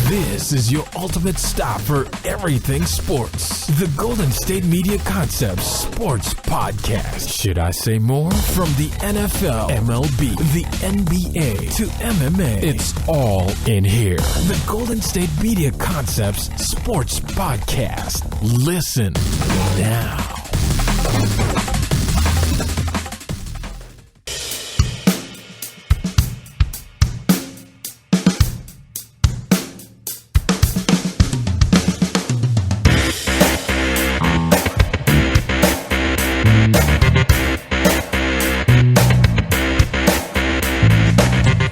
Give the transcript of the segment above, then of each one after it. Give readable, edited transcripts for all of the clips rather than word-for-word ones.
This is your ultimate stop for everything sports. The Golden State Media Concepts Sports Podcast. Should I say more? From the NFL, MLB, the NBA to MMA, it's all in here. The Golden State Media Concepts Sports Podcast. Listen now.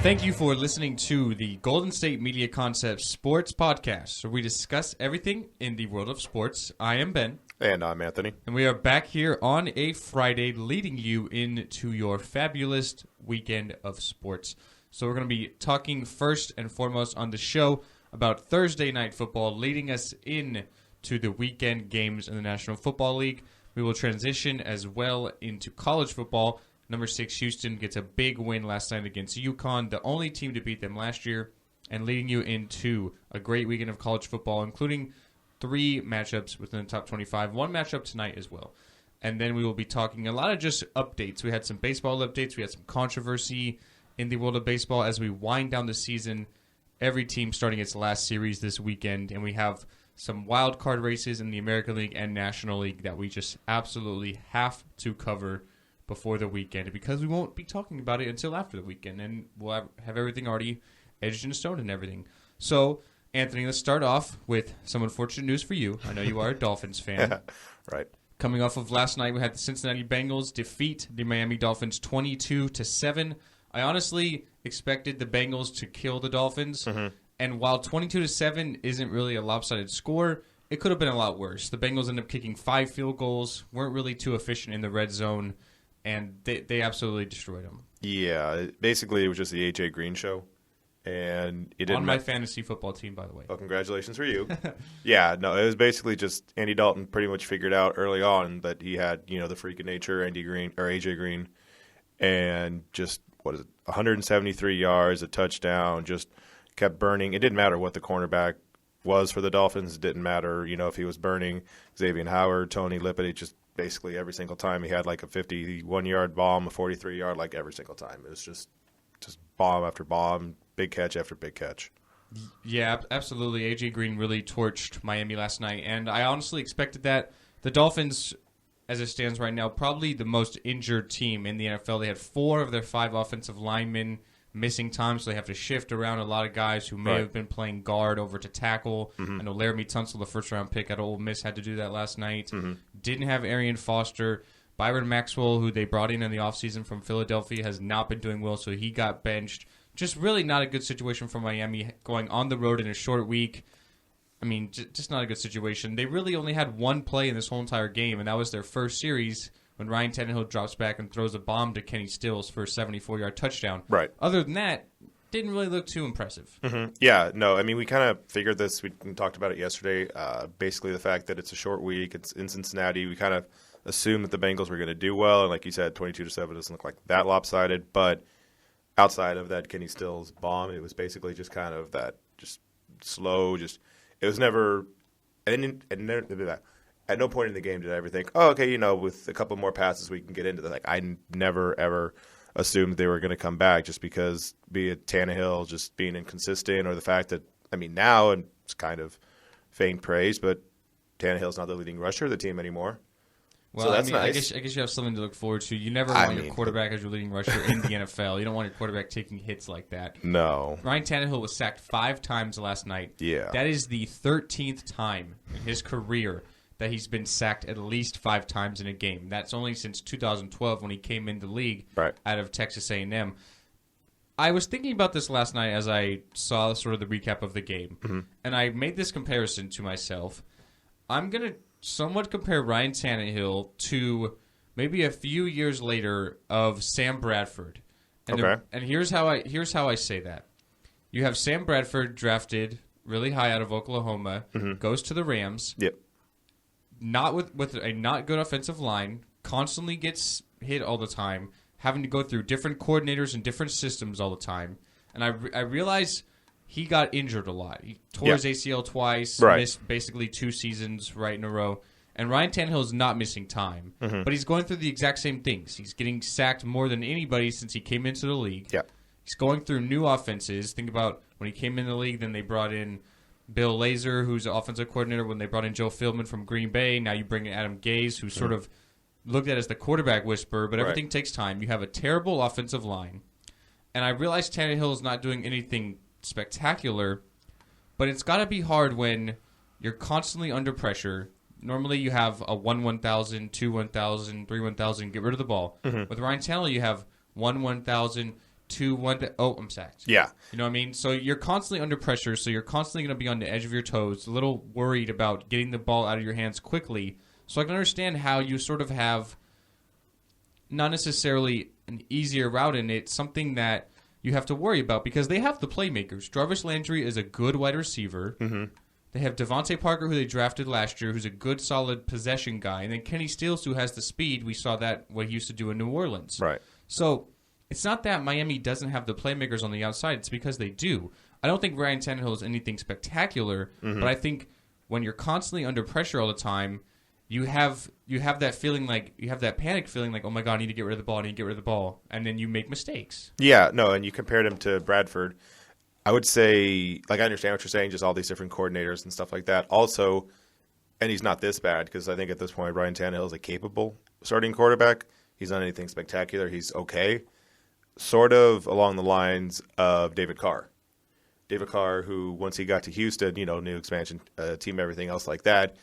Thank you for listening to the Golden State Media Concepts Sports Podcast, where we discuss everything in the world of sports. I am Ben. And I'm Anthony. And we are back here on a Friday, leading you into your fabulous weekend of sports. So we're going to be talking first and foremost on the show about Thursday Night Football, leading us in to the weekend games in the National Football League. We will transition as well into college football. Number 6, Houston gets a big win last night against UConn, the only team to beat them last year, and leading you into a great weekend of college football, including 3 matchups within the top 25, 1 matchup tonight as well. And then we will be talking a lot of just updates. We had some baseball updates. We had some controversy in the world of baseball as we wind down the season. Every team starting its last series this weekend, and we have some wild card races in the American League and National League that we just absolutely have to cover before the weekend, because we won't be talking about it until after the weekend, and we'll have everything already edged in stone and everything. So, Anthony, let's start off with some unfortunate news for you. I know you are a Dolphins fan. Yeah, right. Coming off of last night, we had the Cincinnati Bengals defeat the Miami Dolphins 22-7. I honestly expected the Bengals to kill the Dolphins, and while 22-7 isn't really a lopsided score, it could have been a lot worse. The Bengals ended up kicking 5 field goals, weren't really too efficient in the red zone, and they absolutely destroyed them. Yeah, basically it was just the A.J. Green show. And it didn't on my fantasy football team, by the way. Well, congratulations for you. Yeah, no, it was basically just Andy Dalton pretty much figured out early on that he had, the freak of nature, A.J. Green, and just, 173 yards, a touchdown, just kept burning. It didn't matter what the cornerback was for the Dolphins. It didn't matter, if he was burning Xavier Howard, Tony Lippett, just basically every single time he had like a 51-yard bomb, a 43-yard, like every single time. It was just bomb after bomb, big catch after big catch. Yeah, absolutely. A.J. Green really torched Miami last night, and I honestly expected that. The Dolphins, as it stands right now, probably the most injured team in the NFL. They had 4 of their 5 offensive linemen missing time, so they have to shift around a lot of guys who may have been playing guard over to tackle. I know Laramie Tunsil, the first-round pick out of Ole Miss, had to do that last night. Didn't have Arian Foster. Byron Maxwell, who they brought in the offseason from Philadelphia, has not been doing well, so he got benched. Just really not a good situation for Miami going on the road in a short week. I mean, just not a good situation. They really only had 1 play in this whole entire game, and that was their first series when Ryan Tannehill drops back and throws a bomb to Kenny Stills for a 74-yard touchdown. Right. Other than that, didn't really look too impressive. Yeah, no, I mean, we kind of figured this. We talked about it yesterday. Basically, the fact that it's a short week, it's in Cincinnati. We kind of assumed that the Bengals were going to do well, and like you said, 22-7 doesn't look like that lopsided. But outside of that Kenny Stills bomb, it was basically just kind of that just slow, it was never – at no point in the game did I ever think, oh, okay, with a couple more passes we can get into that. Like, I never, ever assumed they were going to come back just because, be it Tannehill just being inconsistent or the fact that, now it's kind of faint praise, but Tannehill's not the leading rusher of the team anymore. Well, so that's nice. I guess you have something to look forward to. You never want your quarterback as your leading rusher in the NFL. You don't want your quarterback taking hits like that. No. Ryan Tannehill was sacked 5 times last night. Yeah. That is the 13th time in his career that he's been sacked at least 5 times in a game. That's only since 2012 when he came into the league out of Texas A&M. I was thinking about this last night as I saw sort of the recap of the game, and I made this comparison to myself. I'm going to somewhat compare Ryan Tannehill to maybe a few years later of Sam Bradford. And and here's how I say that. You have Sam Bradford drafted really high out of Oklahoma, goes to the Rams. Yep. Not with a not good offensive line, constantly gets hit all the time, having to go through different coordinators and different systems all the time. And I realize he got injured a lot. He tore his ACL twice, missed basically 2 seasons right in a row. And Ryan Tannehill is not missing time, but he's going through the exact same things. He's getting sacked more than anybody since he came into the league. Yeah. He's going through new offenses. Think about when he came in the league, then they brought in Bill Lazor, who's the offensive coordinator, when they brought in Joe Philbin from Green Bay. Now you bring in Adam Gase, who's sort of looked at as the quarterback whisperer, but everything takes time. You have a terrible offensive line. And I realize Tannehill is not doing anything spectacular, but it's got to be hard when you're constantly under pressure. Normally you have a 1-1,000, 2-1,000, 3-1,000, get rid of the ball. With Ryan Tannehill, you have 1-1,000, 2-1. Oh, I'm sacked. Yeah. You know what I mean? So you're constantly under pressure, so you're constantly going to be on the edge of your toes, a little worried about getting the ball out of your hands quickly. So I can understand how you sort of have not necessarily an easier route in it, something that you have to worry about because they have the playmakers. Jarvis Landry is a good wide receiver. They have Devontae Parker, who they drafted last year, who's a good, solid possession guy. And then Kenny Stills, who has the speed. We saw that what he used to do in New Orleans. Right. So it's not that Miami doesn't have the playmakers on the outside. It's because they do. I don't think Ryan Tannehill is anything spectacular, but I think when you're constantly under pressure all the time, you have that feeling like you have that panic feeling like, oh my God, I need to get rid of the ball, I need to get rid of the ball, and then you make mistakes. Yeah, no, and you compared him to Bradford. I would say, like, I understand what you're saying, just all these different coordinators and stuff like that. Also, and he's not this bad because I think at this point Ryan Tannehill is a capable starting quarterback. He's not anything spectacular. He's okay. Sort of along the lines of David Carr. David Carr, who once he got to Houston, new expansion team, everything else like that,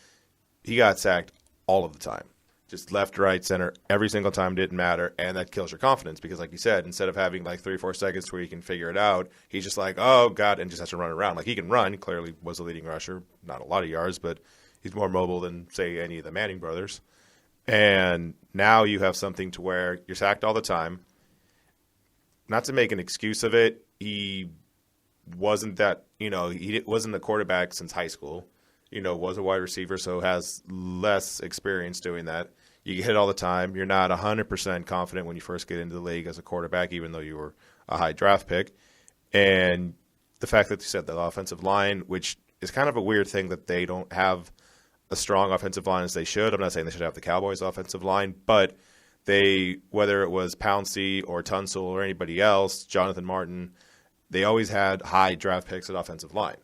he got sacked all of the time. Just left, right, center, every single time, didn't matter, and that kills your confidence because, like you said, instead of having like 3 or 4 seconds where you can figure it out, he's just like, oh, God, and just has to run around. Like, he can run. He clearly was a leading rusher. Not a lot of yards, but he's more mobile than, say, any of the Manning brothers. And now you have something to where you're sacked all the time. Not to make an excuse of it, he wasn't that, he wasn't a quarterback since high school. Was a wide receiver, so has less experience doing that. You get hit all the time. You're not 100% confident when you first get into the league as a quarterback, even though you were a high draft pick. And the fact that you said the offensive line, which is kind of a weird thing that they don't have a strong offensive line as they should. I'm not saying they should have the Cowboys' offensive line, but they, whether it was Pouncey or Tunsil or anybody else, Jonathan Martin, they always had high draft picks at offensive line.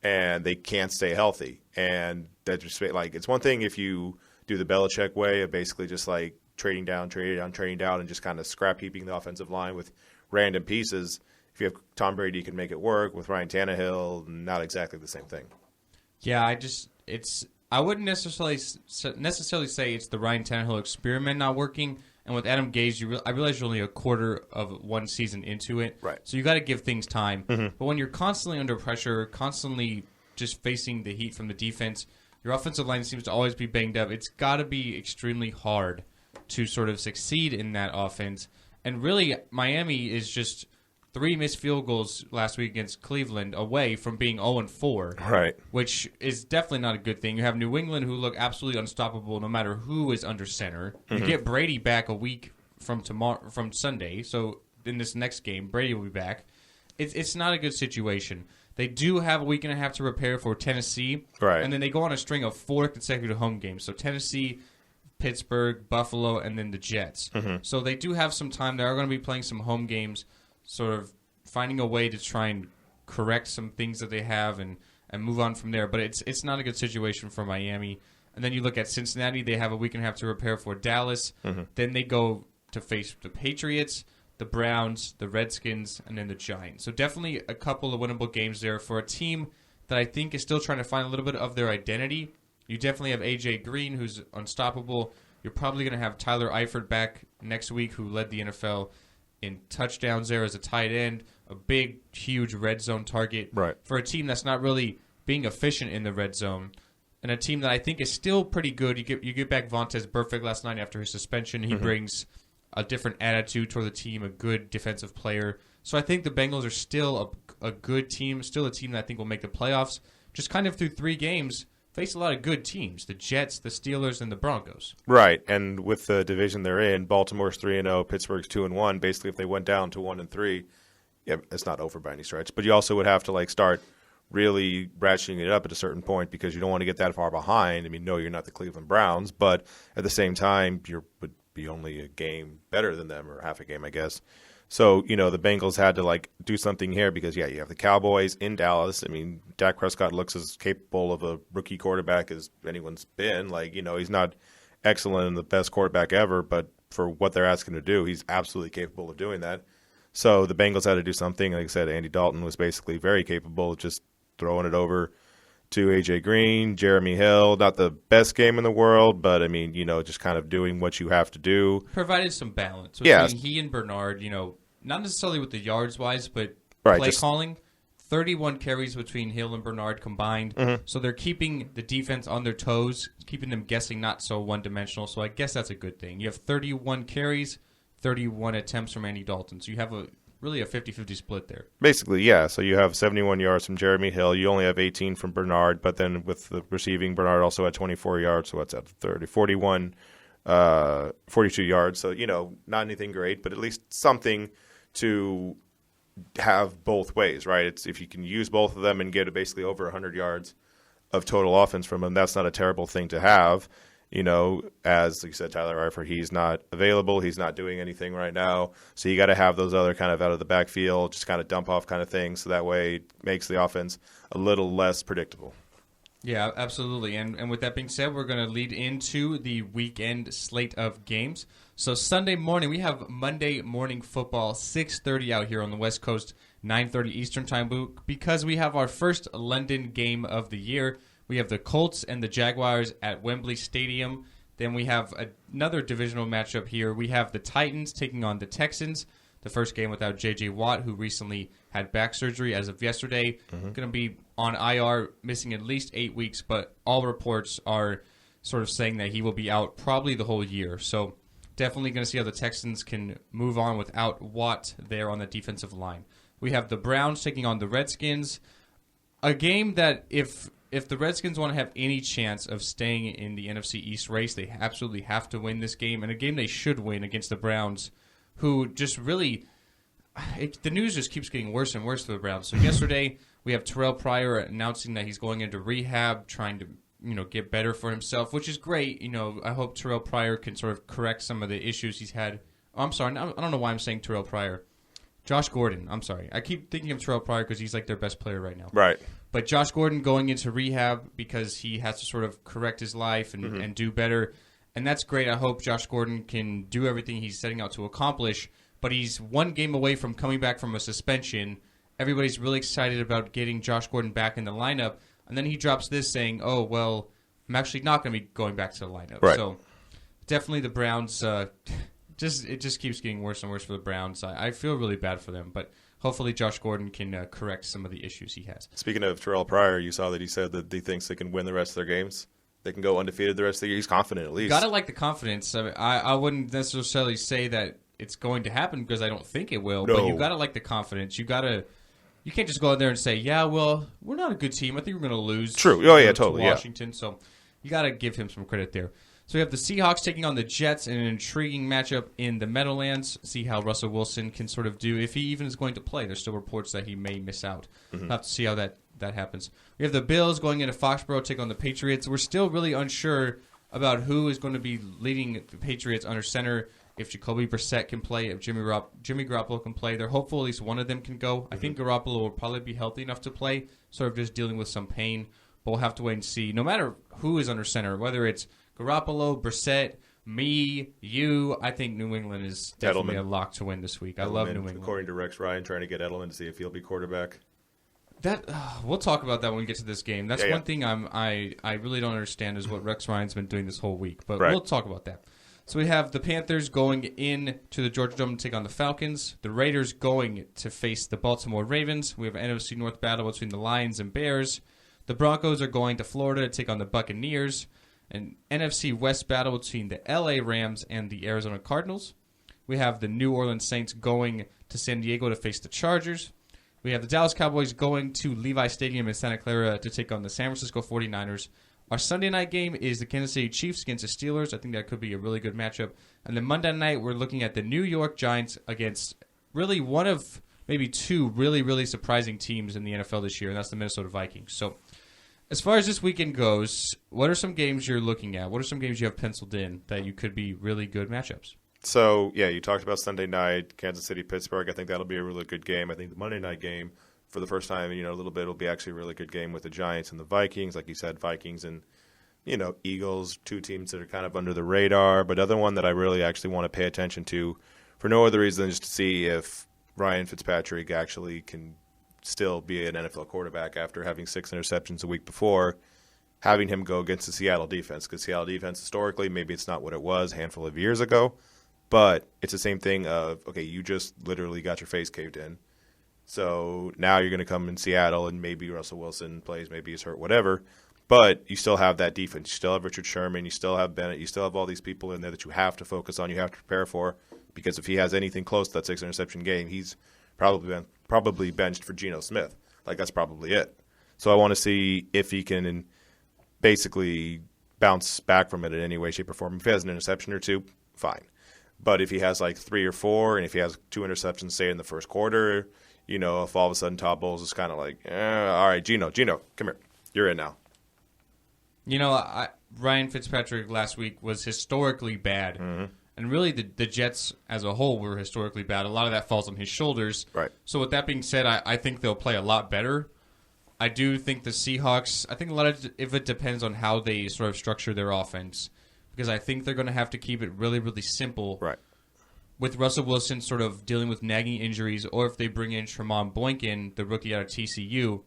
And they can't stay healthy. And that's just like, it's one thing if you do the Belichick way of basically just like trading down, and just kind of scrap heaping the offensive line with random pieces. If you have Tom Brady, you can make it work. With Ryan Tannehill, not exactly the same thing. Yeah, I wouldn't necessarily say it's the Ryan Tannehill experiment not working. And with Adam Gase, I realize you're only a quarter of one season into it. Right. So you got to give things time. But when you're constantly under pressure, constantly just facing the heat from the defense, your offensive line seems to always be banged up. It's got to be extremely hard to sort of succeed in that offense. And really, Miami is just 3 missed field goals last week against Cleveland away from being 0-4. Right. Which is definitely not a good thing. You have New England who look absolutely unstoppable no matter who is under center. You get Brady back a week from Sunday. So in this next game, Brady will be back. It's not a good situation. They do have a week and a half to prepare for Tennessee. Right. And then they go on a string of 4 consecutive home games. So Tennessee, Pittsburgh, Buffalo, and then the Jets. So they do have some time. They are going to be playing some home games, sort of finding a way to try and correct some things that they have and move on from there. But it's not a good situation for Miami. And then you look at Cincinnati. They have a week and a half to prepare for Dallas. Then they go to face the Patriots, the Browns, the Redskins, and then the Giants. So definitely a couple of winnable games there for a team that I think is still trying to find a little bit of their identity. You definitely have A.J. Green, who's unstoppable. You're probably going to have Tyler Eifert back next week, who led the NFL in touchdowns there as a tight end, a big, huge red zone target for a team that's not really being efficient in the red zone, and a team that I think is still pretty good. You get back Vontaze Burfict last night after his suspension. He brings a different attitude toward the team, a good defensive player. So I think the Bengals are still a good team, still a team that I think will make the playoffs. Just kind of through 3 games, face a lot of good teams, the Jets, the Steelers, and the Broncos. Right, and with the division they're in, Baltimore's 3-0, Pittsburgh's 2-1. Basically, if they went down to 1-3, yeah, it's not over by any stretch. But you also would have to like start really ratcheting it up at a certain point because you don't want to get that far behind. I mean, no, you're not the Cleveland Browns, but at the same time, you would be only a game better than them, or half a game, I guess. So, you know, the Bengals had to like do something here because, yeah, you have the Cowboys in Dallas. I mean, Dak Prescott looks as capable of a rookie quarterback as anyone's been. Like, you know, he's not excellent and the best quarterback ever, but for what they're asking him to do, he's absolutely capable of doing that. So the Bengals had to do something. Like I said, Andy Dalton was basically very capable of just throwing it over to A.J. Green, Jeremy Hill. Not the best game in the world, but, I mean, you know, just kind of doing what you have to do. Provided some balance between he and Bernard, you know, not necessarily with the yards-wise, but play calling. 31 carries between Hill and Bernard combined. So they're keeping the defense on their toes, keeping them guessing, not so one-dimensional. So I guess that's a good thing. You have 31 carries, 31 attempts from Andy Dalton. So you have really a 50-50 split there. Basically, yeah. So you have 71 yards from Jeremy Hill. You only have 18 from Bernard, but then with the receiving, Bernard also had 24 yards. So what's that, 30, 41, 42 yards. So, you know, not anything great, but at least something to have both ways, right? It's if you can use both of them and get basically over 100 yards of total offense from them, that's not a terrible thing to have. You know, as like you said, Tyler Eifert, he's not available. He's not doing anything right now. So you got to have those other kind of out of the backfield, just kind of dump off kind of things. So that way it makes the offense a little less predictable. Yeah, absolutely. And with that being said, we're going to lead into the weekend slate of games. So Sunday morning, we have Monday morning football, 6:30 out here on the West Coast, 9:30 Eastern time, because we have our first London game of the year. We have the Colts and the Jaguars at Wembley Stadium. Then we have another divisional matchup here. We have the Titans taking on the Texans. The first game without J.J. Watt, who recently had back surgery as of yesterday. Going to be on IR, missing at least 8 weeks, but all reports are sort of saying that he will be out probably the whole year. So definitely going to see how the Texans can move on without Watt there on the defensive line. We have the Browns taking on the Redskins. A game that if the Redskins want to have any chance of staying in the NFC East race, they absolutely have to win this game, and a game they should win against the Browns, who just really the news just keeps getting worse and worse for the Browns. So yesterday we have Terrell Pryor announcing that he's going into rehab, trying to get better for himself, which is great. I hope Terrell Pryor can sort of correct some of the issues he's had. Oh, I'm sorry, I don't know why I'm saying Terrell Pryor. Josh Gordon, I'm sorry. I keep thinking of Terrell Pryor because he's like their best player right now. Right. But Josh Gordon going into rehab because he has to sort of correct his life and do better. And that's great. I hope Josh Gordon can do everything he's setting out to accomplish. But he's one game away from coming back from a suspension. Everybody's really excited about getting Josh Gordon back in the lineup. And then he drops this saying, oh, well, I'm actually not going to be going back to the lineup. Right. So definitely the Browns, it just keeps getting worse and worse for the Browns. I feel really bad for them. But hopefully Josh Gordon can correct some of the issues he has. Speaking of Terrell Pryor, you saw that he said that he thinks they can win the rest of their games. They can go undefeated the rest of the year. He's confident at least. Gotta like the confidence. I wouldn't necessarily say that it's going to happen because I don't think it will. No. But you gotta like the confidence. You can't just go out there and say, yeah, well, we're not a good team. I think we're going to lose. True. Oh, yeah, totally. To Washington. Yeah. So you got to give him some credit there. So we have the Seahawks taking on the Jets in an intriguing matchup in the Meadowlands. See how Russell Wilson can sort of do, if he even is going to play. There's still reports that he may miss out. We'll have to see how that happens. We have the Bills going into Foxborough, take on the Patriots. We're still really unsure about who is going to be leading the Patriots under center. If Jacoby Brissett can play, if Jimmy Garoppolo can play, they're hopeful at least one of them can go. I think Garoppolo will probably be healthy enough to play, sort of just dealing with some pain. But we'll have to wait and see. No matter who is under center, whether it's Garoppolo, Brissett, me, you, I think New England is definitely a lock to win this week. I love New England. According to Rex Ryan, trying to get Edelman to see if he'll be quarterback. We'll talk about that when we get to this game. That's one thing I really don't understand is what Rex Ryan's been doing this whole week. But we'll talk about that. So we have the Panthers going in to the Georgia Dome to take on the Falcons. The Raiders going to face the Baltimore Ravens. We have an NFC North battle between the Lions and Bears. The Broncos are going to Florida to take on the Buccaneers. An NFC West battle between the LA Rams and the Arizona Cardinals. We have the New Orleans Saints going to San Diego to face the Chargers. We have the Dallas Cowboys going to Levi Stadium in Santa Clara to take on the San Francisco 49ers. Our Sunday night game is the Kansas City Chiefs against the Steelers. I think that could be a really good matchup. And then Monday night, we're looking at the New York Giants against really one of maybe two really, really surprising teams in the NFL this year, and that's the Minnesota Vikings. So as far as this weekend goes, what are some games you're looking at? What are some games you have penciled in that you could be really good matchups? So, yeah, you talked about Sunday night, Kansas City, Pittsburgh. I think that'll be a really good game. I think the Monday night game, for the first time in a little bit, will be actually a really good game with the Giants and the Vikings. Like you said, Vikings and, Eagles, two teams that are kind of under the radar. But other one that I really actually want to pay attention to for no other reason than just to see if Ryan Fitzpatrick actually can still be an NFL quarterback after having 6 interceptions a week before, having him go against the Seattle defense. Because Seattle defense, historically, maybe it's not what it was a handful of years ago. But it's the same thing of, okay, you just literally got your face caved in. So now you're going to come in Seattle and maybe Russell Wilson plays, maybe he's hurt, whatever. But you still have that defense. You still have Richard Sherman. You still have Bennett. You still have all these people in there that you have to focus on, you have to prepare for. Because if he has anything close to that 6 interception game, he's probably benched for Geno Smith. Like, that's probably it. So I want to see if he can basically bounce back from it in any way, shape, or form. If he has an interception or two, fine. But if he has like 3 or 4, and if he has 2 interceptions, say, in the first quarter, if all of a sudden Todd Bowles is kind of like, all right, Geno, come here. You're in now. Ryan Fitzpatrick last week was historically bad. Mm-hmm. And really, the Jets as a whole were historically bad. A lot of that falls on his shoulders. Right. So with that being said, I think they'll play a lot better. I do think the Seahawks, I think a lot of it depends on how they sort of structure their offense. Because I think they're going to have to keep it really, really simple. Right. With Russell Wilson sort of dealing with nagging injuries, or if they bring in Tremont Boykin, the rookie out of TCU,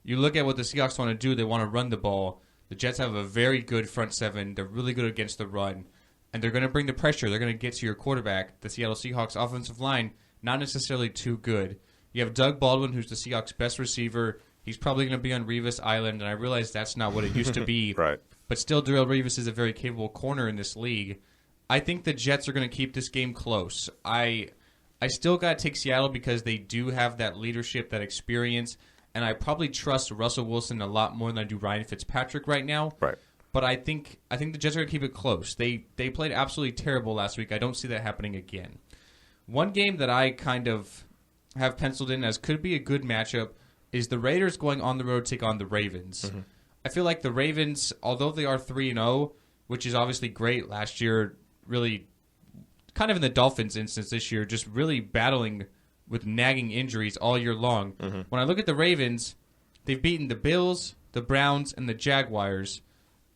you look at what the Seahawks want to do. They want to run the ball. The Jets have a very good front seven. They're really good against the run. And they're going to bring the pressure. They're going to get to your quarterback. The Seattle Seahawks offensive line, not necessarily too good. You have Doug Baldwin, who's the Seahawks' best receiver. He's probably going to be on Revis Island, and I realize that's not what it used to be. Right. But still, Darrelle Revis is a very capable corner in this league. I think the Jets are going to keep this game close. I still got to take Seattle because they do have that leadership, that experience, and I probably trust Russell Wilson a lot more than I do Ryan Fitzpatrick right now. Right. But I think the Jets are going to keep it close. They played absolutely terrible last week. I don't see that happening again. One game that I kind of have penciled in as could be a good matchup is the Raiders going on the road to take on the Ravens. Mm-hmm. I feel like the Ravens, although they are 3-0, which is obviously great last year, really kind of in the Dolphins' instance this year, just really battling with nagging injuries all year long. Mm-hmm. When I look at the Ravens, they've beaten the Bills, the Browns, and the Jaguars,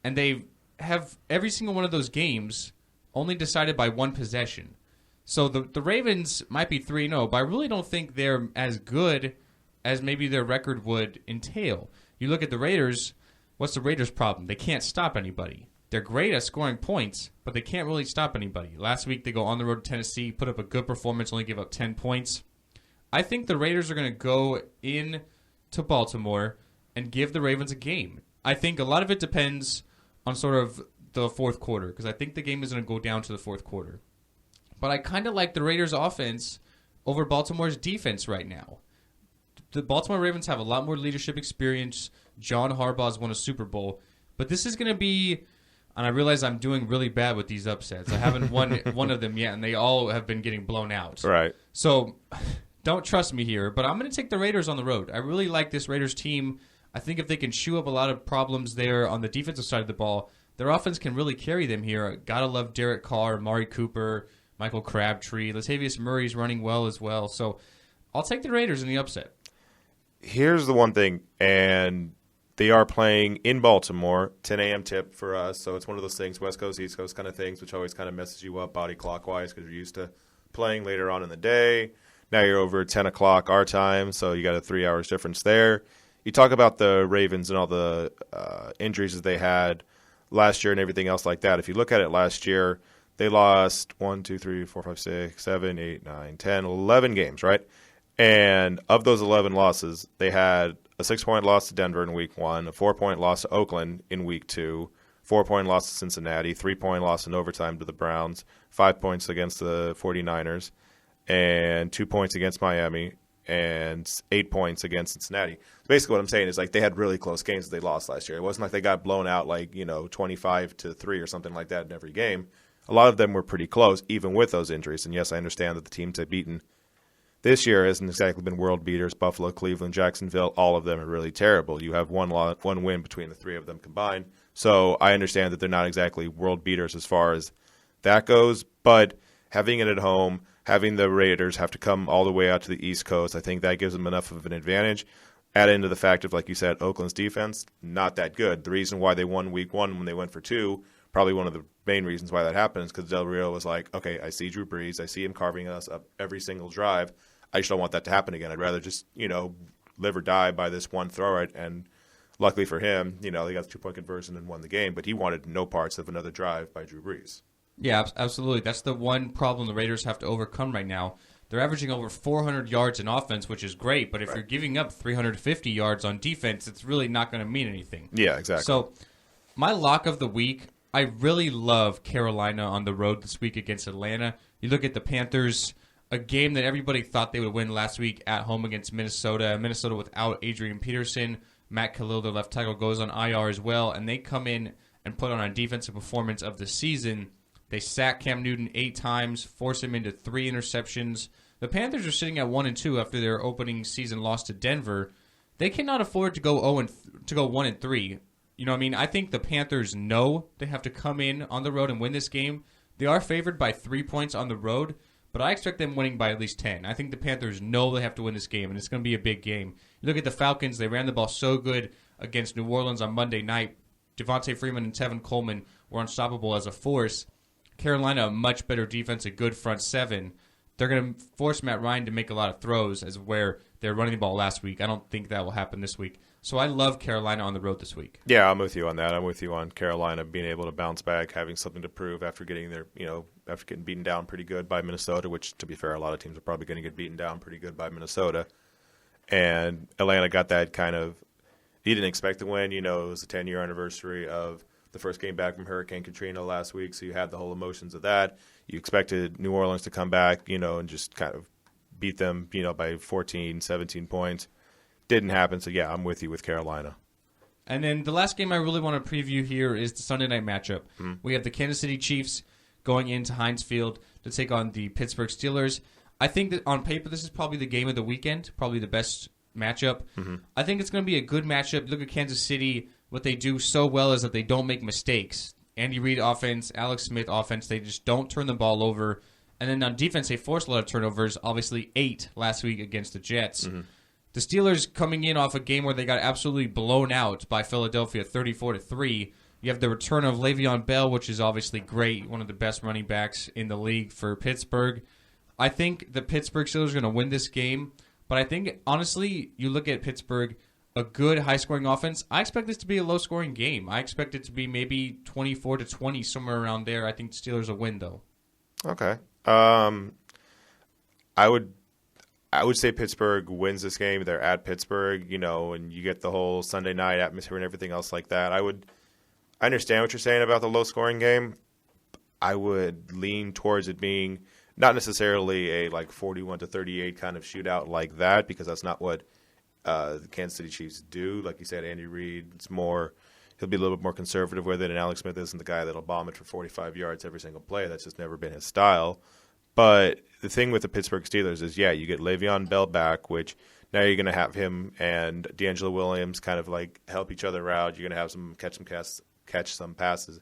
and they have every single one of those games only decided by one possession. So the Ravens might be 3-0, but I really don't think they're as good as maybe their record would entail. You look at the Raiders, what's the Raiders' problem? They can't stop anybody. They're great at scoring points, but they can't really stop anybody. Last week, they go on the road to Tennessee, put up a good performance, only give up 10 points. I think the Raiders are going to go in to Baltimore and give the Ravens a game. I think a lot of it depends on sort of the fourth quarter, because I think the game is going to go down to the fourth quarter. But I kind of like the Raiders' offense over Baltimore's defense right now. The Baltimore Ravens have a lot more leadership experience. John Harbaugh's won a Super Bowl. But this is going to be, and I realize I'm doing really bad with these upsets. I haven't won one of them yet, and they all have been getting blown out. Right. So don't trust me here, but I'm going to take the Raiders on the road. I really like this Raiders team. I think if they can chew up a lot of problems there on the defensive side of the ball, their offense can really carry them here. Gotta love Derek Carr, Amari Cooper, Michael Crabtree. Latavius Murray's running well as well. So I'll take the Raiders in the upset. Here's the one thing, and they are playing in Baltimore, 10 a.m. tip for us, so it's one of those things, West Coast, East Coast kind of things, which always kind of messes you up body clock-wise because you're used to playing later on in the day. Now you're over 10 o'clock our time, so you got a 3 hours difference there. You talk about the Ravens and all the injuries that they had last year and everything else like that. If you look at it last year, they lost 1, 2, 3, 4, 5, 6, 7, 8, 9, 10, 11 games, right? And of those 11 losses, they had a 6-point loss to Denver in week 1, a 4-point loss to Oakland in week 2, 4-point loss to Cincinnati, 3-point loss in overtime to the Browns, 5 points against the 49ers, and 2 points against Miami, and 8 points against Cincinnati. Basically what I'm saying is like they had really close games that they lost last year. It wasn't like they got blown out like, 25-3 or something like that in every game. A lot of them were pretty close, even with those injuries. And yes, I understand that the teams they've beaten This year hasn't exactly been world beaters. Buffalo, Cleveland, Jacksonville, all of them are really terrible. You have one win between the three of them combined. So I understand that they're not exactly world beaters as far as that goes, but having it at home, having the Raiders have to come all the way out to the East Coast, I think that gives them enough of an advantage. Add into the fact of, like you said, Oakland's defense, not that good. The reason why they won week one when they went for two, probably one of the main reasons why that happened is because Del Rio was like, okay, I see Drew Brees. I see him carving us up every single drive. I just don't want that to happen again. I'd rather just, live or die by this one throw. And luckily for him, they got the 2-point conversion and won the game, but he wanted no parts of another drive by Drew Brees. Yeah, absolutely. That's the one problem the Raiders have to overcome right now. They're averaging over 400 yards in offense, which is great, but if you're giving up 350 yards on defense, it's really not going to mean anything. Yeah, exactly. So my lock of the week, I really love Carolina on the road this week against Atlanta. You look at the Panthers, a game that everybody thought they would win last week at home against Minnesota. Minnesota without Adrian Peterson. Matt Khalil, their left tackle, goes on IR as well, and they come in and put on a defensive performance of the season. They sack Cam Newton 8 times, force him into 3 interceptions. The Panthers are sitting at 1-2 after their opening season loss to Denver. They cannot afford to go 1-3. You know what I mean? I think the Panthers know they have to come in on the road and win this game. They are favored by 3 points on the road, but I expect them winning by at least 10. I think the Panthers know they have to win this game, and it's going to be a big game. You look at the Falcons. They ran the ball so good against New Orleans on Monday night. Devontae Freeman and Tevin Coleman were unstoppable as a force. Carolina, a much better defense, a good front seven. They're going to force Matt Ryan to make a lot of throws as where they're running the ball last week. I don't think that will happen this week. So I love Carolina on the road this week. Yeah, I'm with you on that. I'm with you on Carolina being able to bounce back, having something to prove after getting after getting beaten down pretty good by Minnesota, which, to be fair, a lot of teams are probably going to get beaten down pretty good by Minnesota. And Atlanta got that kind of – he didn't expect to win. It was the 10-year anniversary of the first game back from Hurricane Katrina last week, so you had the whole emotions of that. You expected New Orleans to come back, and just kind of beat them, by 14, 17 points. Didn't happen, so yeah, I'm with you with Carolina. And then the last game I really want to preview here is the Sunday night matchup. Mm-hmm. We have the Kansas City Chiefs going into Heinz Field to take on the Pittsburgh Steelers. I think that on paper this is probably the game of the weekend, probably the best matchup. Mm-hmm. I think it's going to be a good matchup. Look at Kansas City. What they do so well is that they don't make mistakes. Andy Reid offense, Alex Smith offense, they just don't turn the ball over. And then on defense, they force a lot of turnovers, obviously 8 last week against the Jets. Mm-hmm. The Steelers coming in off a game where they got absolutely blown out by Philadelphia 34-3. You have the return of Le'Veon Bell, which is obviously great, one of the best running backs in the league for Pittsburgh. I think the Pittsburgh Steelers are going to win this game. But I think, honestly, you look at Pittsburgh, a good high-scoring offense. I expect this to be a low-scoring game. I expect it to be maybe 24-20, somewhere around there. I think the Steelers will win, though. Okay. I would say Pittsburgh wins this game. They're at Pittsburgh, and you get the whole Sunday night atmosphere and everything else like that. I understand what you're saying about the low-scoring game. I would lean towards it being not necessarily a 41-38 kind of shootout like that, because that's not what the Kansas City Chiefs do. Like you said, Andy Reid, he'll be a little bit more conservative with it, and Alex Smith isn't the guy that'll bomb it for 45 yards every single play. That's just never been his style. But the thing with the Pittsburgh Steelers is, you get Le'Veon Bell back, which now you're going to have him and D'Angelo Williams kind of help each other out. You're going to have some catch some passes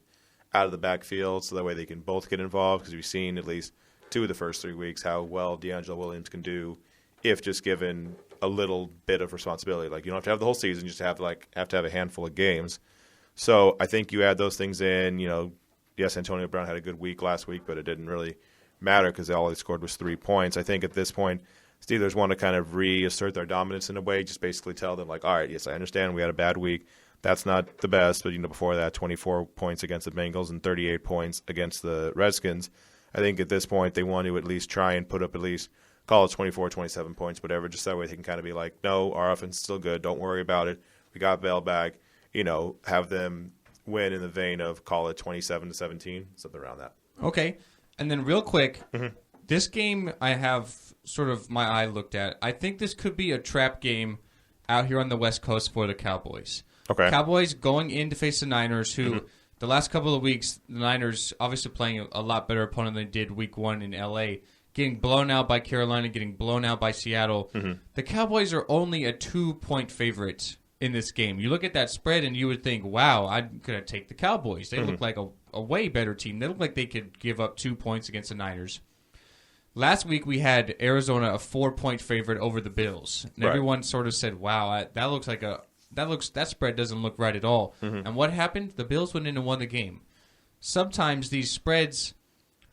out of the backfield, so that way they can both get involved, because we've seen at least 2 of the first 3 weeks how well D'Angelo Williams can do if just given a little bit of responsibility. You don't have to have the whole season, you just have to have a handful of games. So I think you add those things in. Yes, Antonio Brown had a good week last week, but it didn't really matter because all they scored was 3 points. I think at this point, Steelers want to kind of reassert their dominance in a way, just basically tell them, all right, yes, I understand we had a bad week. That's not the best, but before that, 24 points against the Bengals and 38 points against the Redskins. I think at this point they want to at least try and put up at least, call it 24, 27 points, whatever, just that way they can kind of be like, no, our offense is still good. Don't worry about it. We got Bell back. Have them win in the vein of, call it 27-17, something around that. Okay. And then real quick, this game I have sort of my eye looked at. I think this could be a trap game out here on the West Coast for the Cowboys. Okay. Cowboys going in to face the Niners, who the last couple of weeks, the Niners obviously playing a lot better opponent than they did week 1 in L.A. getting blown out by Carolina, getting blown out by Seattle. The Cowboys are only a 2-point favorite in this game. You look at that spread and you would think, wow, I'm going to take the Cowboys. They look like a way better team. They look like they could give up 2 points against the Niners. Last week we had Arizona a 4-point favorite over the Bills. And everyone sort of said, wow, that spread doesn't look right at all. And what happened? The Bills went in and won the game. Sometimes these spreads,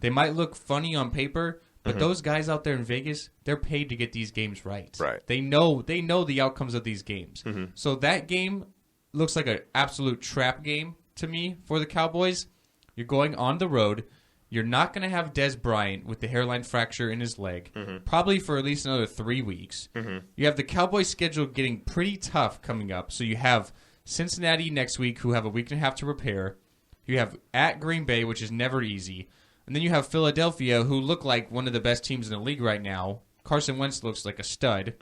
they might look funny on paper, but those guys out there in Vegas, they're paid to get these games right. They know the outcomes of these games. So that game looks like an absolute trap game to me for the Cowboys. You're going on the road. You're not going to have Des Bryant with the hairline fracture in his leg, probably for at least another 3 weeks. You have the Cowboys schedule getting pretty tough coming up. So you have Cincinnati next week, who have a week and a half to prepare. You have at Green Bay, which is never easy. And then you have Philadelphia, who look like one of the best teams in the league right now. Carson Wentz looks like a stud.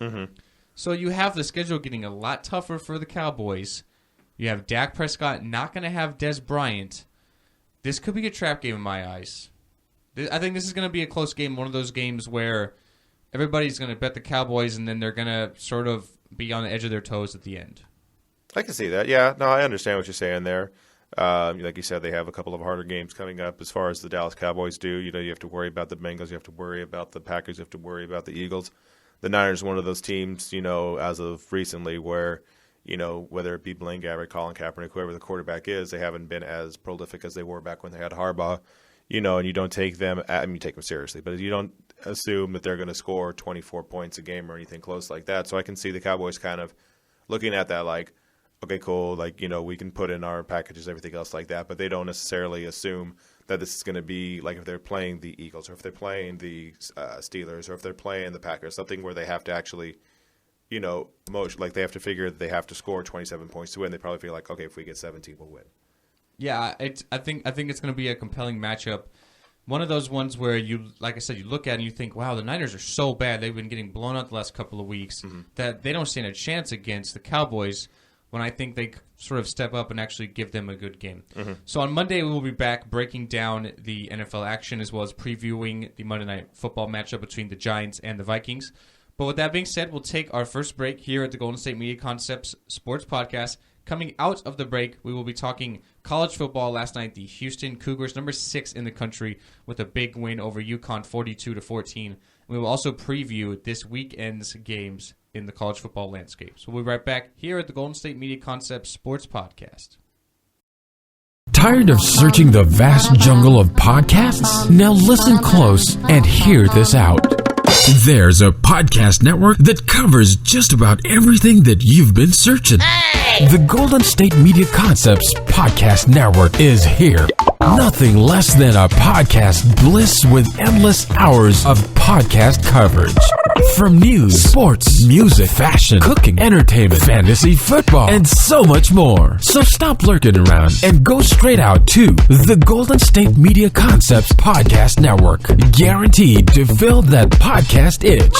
So you have the schedule getting a lot tougher for the Cowboys. You have Dak Prescott not going to have Des Bryant. This could be a trap game in my eyes. I think this is going to be a close game, one of those games where everybody's going to bet the Cowboys, and then they're going to sort of be on the edge of their toes at the end. I can see that. Yeah, no, I understand what you're saying there. Like you said, they have a couple of harder games coming up as far as the Dallas Cowboys do. You know, you have to worry about the Bengals. You have to worry about the Packers. You have to worry about the Eagles. The Niners are one of those teams, you know, as of recently where, you know, whether it be Blaine Gabbert, Colin Kaepernick, whoever the quarterback is, they haven't been as prolific as they were back when they had Harbaugh, you know, and you don't take them, you take them seriously, but you don't assume that they're going to score 24 points a game or anything close like that. So I can see the Cowboys kind of looking at that like, okay, cool, like, you know, we can put in our packages, everything else like that, but they don't necessarily assume that this is going to be like if they're playing the Eagles or if they're playing the Steelers or if they're playing the Packers, something where they have to actually, you know, like they have to figure that they have to score 27 points to win. They probably feel like, okay, if we get 17, we'll win. Yeah, I think it's going to be a compelling matchup. One of those ones where you, like I said, you look at it and you think, wow, the Niners are so bad. They've been getting blown out the last couple of weeks that they don't stand a chance against the Cowboys, when I think they sort of step up and actually give them a good game. So on Monday, we will be back breaking down the NFL action as well as previewing the Monday Night Football matchup between the Giants and the Vikings. But with that being said, we'll take our first break here at the Golden State Media Concepts Sports Podcast. Coming out of the break, we will be talking college football. Last night, the Houston Cougars, number 6 in the country, with a big win over UConn, 42-14. We will also preview this weekend's games in the college football landscape. So we'll be right back here at the Golden State Media Concepts Sports Podcast. Tired of searching the vast jungle of podcasts? Now listen close and hear this out. There's a podcast network that covers just about everything that you've been searching. Hey! The Golden State Media Concepts Podcast Network is here. Nothing less than a podcast bliss with endless hours of podcast coverage. From news, sports, music, fashion, cooking, entertainment, fantasy, football, and so much more. So stop lurking around and go straight out to the Golden State Media Concepts Podcast Network. Guaranteed to fill that podcast itch.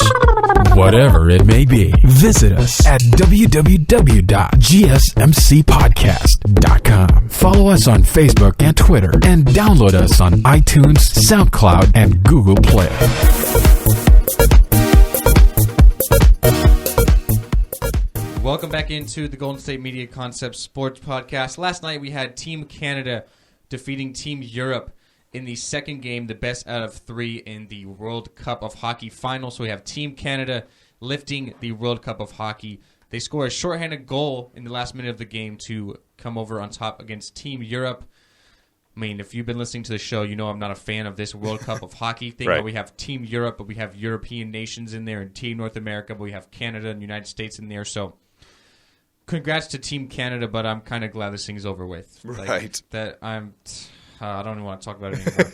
Whatever it may be. Visit us at www.gsmcpodcast.com. Follow us on Facebook and Twitter, and download us on iTunes, SoundCloud, and Google Play. Welcome back into the Golden State Media Concepts Sports Podcast. Last night we had Team Canada defeating Team Europe in the second game, the best out of 3 in the World Cup of Hockey final. So we have Team Canada lifting the World Cup of Hockey. They score a shorthanded goal in the last minute of the game to come over on top against Team Europe. I mean, if you've been listening to the show, you know I'm not a fan of this World Cup of Hockey thing. Right. But we have Team Europe, but we have European nations in there, and Team North America, but we have Canada and United States in there. So congrats to Team Canada, but I'm kind of glad this thing's over with. Right. I don't even want to talk about it anymore.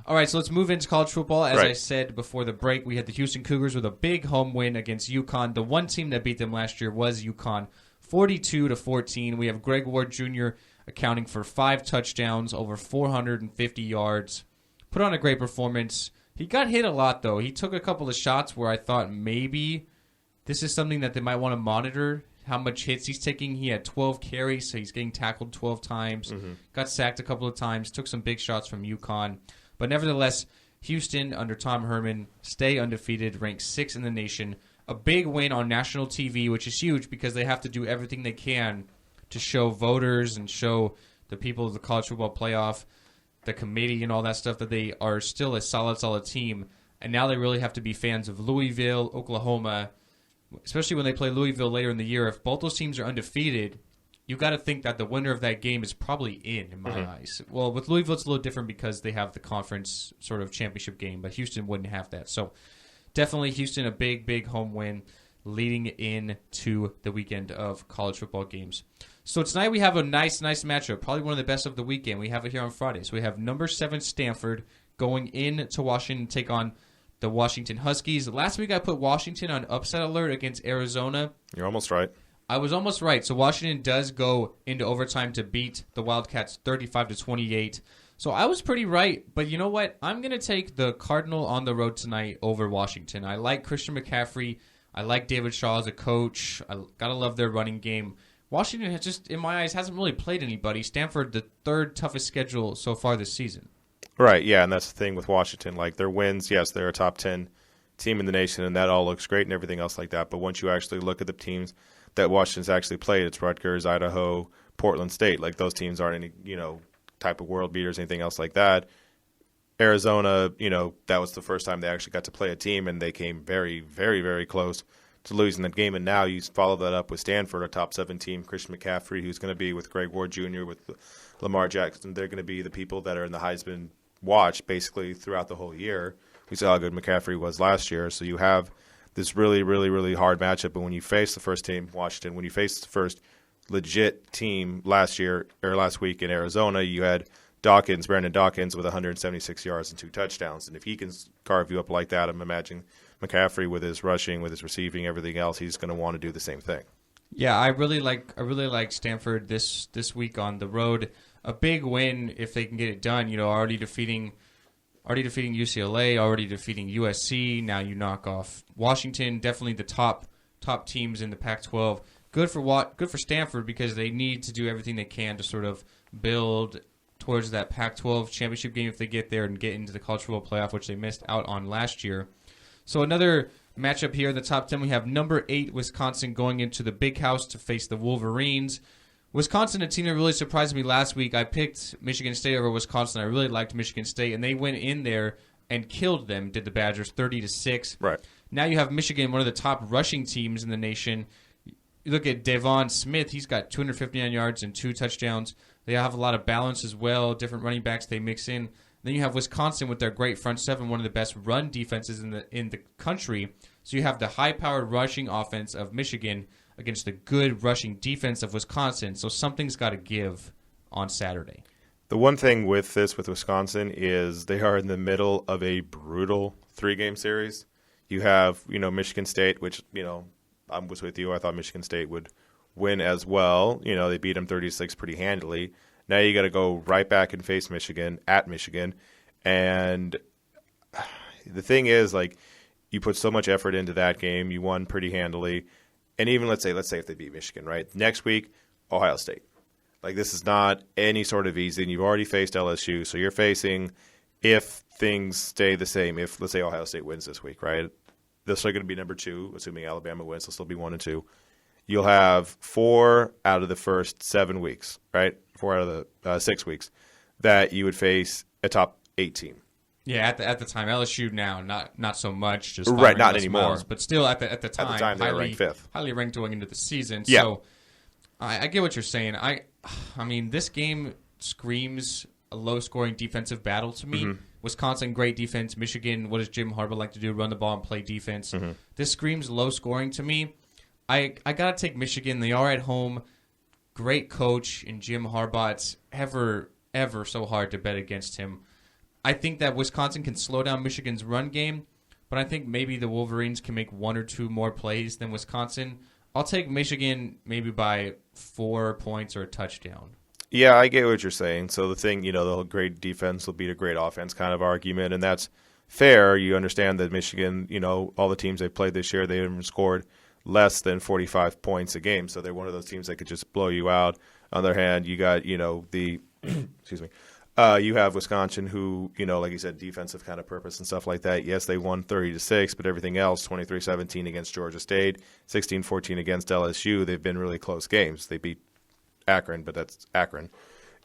All right, so let's move into college football. As I said before the break, we had the Houston Cougars with a big home win against UConn. The one team that beat them last year was UConn, 42-14. We have Greg Ward Jr. accounting for 5 touchdowns, over 450 yards. Put on a great performance. He got hit a lot, though. He took a couple of shots where I thought maybe this is something that they might want to monitor, how much hits he's taking. He had 12 carries, so he's getting tackled 12 times. Got sacked a couple of times, took some big shots from UConn. But nevertheless, Houston, under Tom Herman, stay undefeated, ranked 6th in the nation. A big win on national TV, which is huge because they have to do everything they can to show voters and show the people of the college football playoff, the committee and all that stuff, that they are still a solid team. And now they really have to be fans of Louisville, Oklahoma, especially when they play Louisville later in the year. If both those teams are undefeated, you got to think that the winner of that game is probably in my eyes. Well, with Louisville, it's a little different because they have the conference sort of championship game, but Houston wouldn't have that. So definitely Houston, a big home win leading into the weekend of college football games. So tonight we have a nice matchup, probably one of the best of the weekend. We have it here on Friday. So we have number 7 Stanford going in to Washington to take on the Washington Huskies. Last week I put Washington on upset alert against Arizona. You're almost right. I was almost right. So Washington does go into overtime to beat the Wildcats 35-28. So I was pretty right. But you know what? I'm going to take the Cardinal on the road tonight over Washington. I like Christian McCaffrey. I like David Shaw as a coach. I got to love their running game. Washington has just, in my eyes, hasn't really played anybody. Stanford, the 3rd toughest schedule so far this season. Right, yeah, and that's the thing with Washington. Like, their wins, yes, they're a top 10 team in the nation, and that all looks great and everything else like that. But once you actually look at the teams that Washington's actually played, it's Rutgers, Idaho, Portland State. Like, those teams aren't any, type of world beaters, anything else like that. Arizona, that was the first time they actually got to play a team, and they came very, very, very close to losing that game. And now you follow that up with Stanford, a top 7 team, Christian McCaffrey, who's going to be with Greg Ward Jr., with Lamar Jackson. They're going to be the people that are in the Heisman watch basically throughout the whole year. We saw how good McCaffrey was last year. So you have this really, really, really hard matchup. But when you face the first team, Washington, when you face the first legit team last week in Arizona, you had Brandon Dawkins with 176 yards and 2 touchdowns. And if he can carve you up like that, I'm imagining McCaffrey with his rushing, with his receiving, everything else, he's going to want to do the same thing. Yeah, I really like Stanford this week on the road. A big win if they can get it done. Already defeating UCLA, already defeating USC. Now you knock off Washington. Definitely the top teams in the Pac-12. Good for Stanford because they need to do everything they can to sort of build towards that Pac-12 championship game if they get there and get into the college football playoff, which they missed out on last year. So another matchup here in the top 10, we have number 8 Wisconsin going into the Big House to face the Wolverines. Wisconsin, a team that really surprised me last week. I picked Michigan State over Wisconsin. I really liked Michigan State, and they went in there and killed them, did the Badgers, 30-6. Right. Now you have Michigan, one of the top rushing teams in the nation. You look at Devon Smith. He's got 259 yards and 2 touchdowns. They have a lot of balance as well, different running backs they mix in. Then you have Wisconsin with their great front seven, one of the best run defenses in the country. So you have the high-powered rushing offense of Michigan against the good rushing defense of Wisconsin. So something's got to give on Saturday. The one thing with Wisconsin is they are in the middle of a brutal 3-game series. You have, Michigan State, which, I was with you. I thought Michigan State would win as well. They beat them 36 pretty handily. Now you got to go right back and face Michigan at Michigan. And the thing is, you put so much effort into that game. You won pretty handily. And even let's say if they beat Michigan, right? Next week, Ohio State. This is not any sort of easy. And you've already faced LSU. So you're facing, if things stay the same, if let's say Ohio State wins this week, right? They're still going to be number 2, assuming Alabama wins. They'll still be 1 and 2. You'll have 4 out of the first 7 weeks, right? 4 out of the 6 weeks that you would face a top 8 team. Yeah, at the time, LSU now not so much, just right, not anymore. Miles, but still at the time they were ranked 5th, highly ranked going into the season. Yeah. So I get what you're saying. I mean, this game screams a low-scoring defensive battle to me. Mm-hmm. Wisconsin, great defense. Michigan, what does Jim Harbaugh like to do? Run the ball and play defense. Mm-hmm. This screams low-scoring to me. I got to take Michigan. They are at home. Great coach in Jim Harbaugh. It's ever so hard to bet against him. I think that Wisconsin can slow down Michigan's run game, but I think maybe the Wolverines can make 1 or 2 more plays than Wisconsin. I'll take Michigan maybe by 4 points or a touchdown. Yeah, I get what you're saying. So the thing, the great defense will beat a great offense kind of argument, and that's fair. You understand that Michigan, all the teams they've played this year, they haven't scored less than 45 points a game. So they're one of those teams that could just blow you out. On the other hand, you got, the excuse me, You have Wisconsin, who, like you said, defensive kind of purpose and stuff like that. Yes, they won 30-6, but everything else, 23-17 against Georgia State, 16-14 against LSU. They've been really close games. They beat Akron, but that's Akron.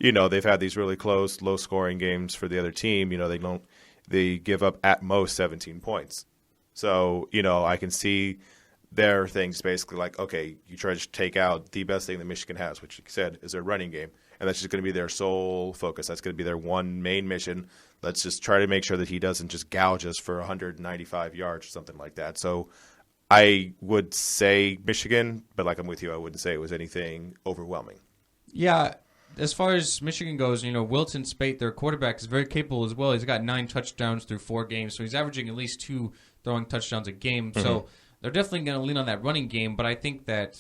They've had these really close, low-scoring games for the other team. They give up at most 17 points. So, I can see their things basically like, okay, you try to take out the best thing that Michigan has, which you said is their running game. And that's just going to be their sole focus. That's going to be their one main mission. Let's just try to make sure that he doesn't just gouge us for 195 yards or something like that. So I would say Michigan, but like I'm with you, I wouldn't say it was anything overwhelming. Yeah, as far as Michigan goes, Wilton Speight, their quarterback, is very capable as well. He's got 9 touchdowns through 4 games, so he's averaging at least 2 throwing touchdowns a game. Mm-hmm. So they're definitely going to lean on that running game, but I think that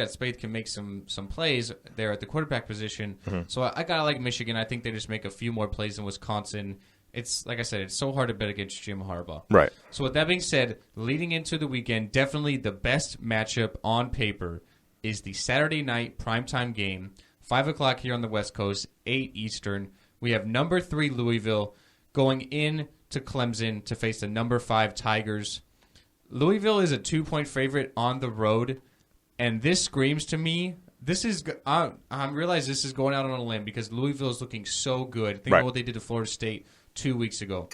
Speight can make some plays there at the quarterback position. Mm-hmm. So I gotta like Michigan. I think they just make a few more plays than Wisconsin. It's like I said, it's so hard to bet against Jim Harbaugh. Right. So with that being said, leading into the weekend, definitely the best matchup on paper is the Saturday night primetime game, 5:00 here on the West Coast, 8 Eastern. We have number 3 Louisville going in to Clemson to face the number 5 Tigers. Louisville is a 2-point favorite on the road, and this screams to me. I realize this is going out on a limb because Louisville is looking so good. Think of what they did to Florida State 2 weeks ago.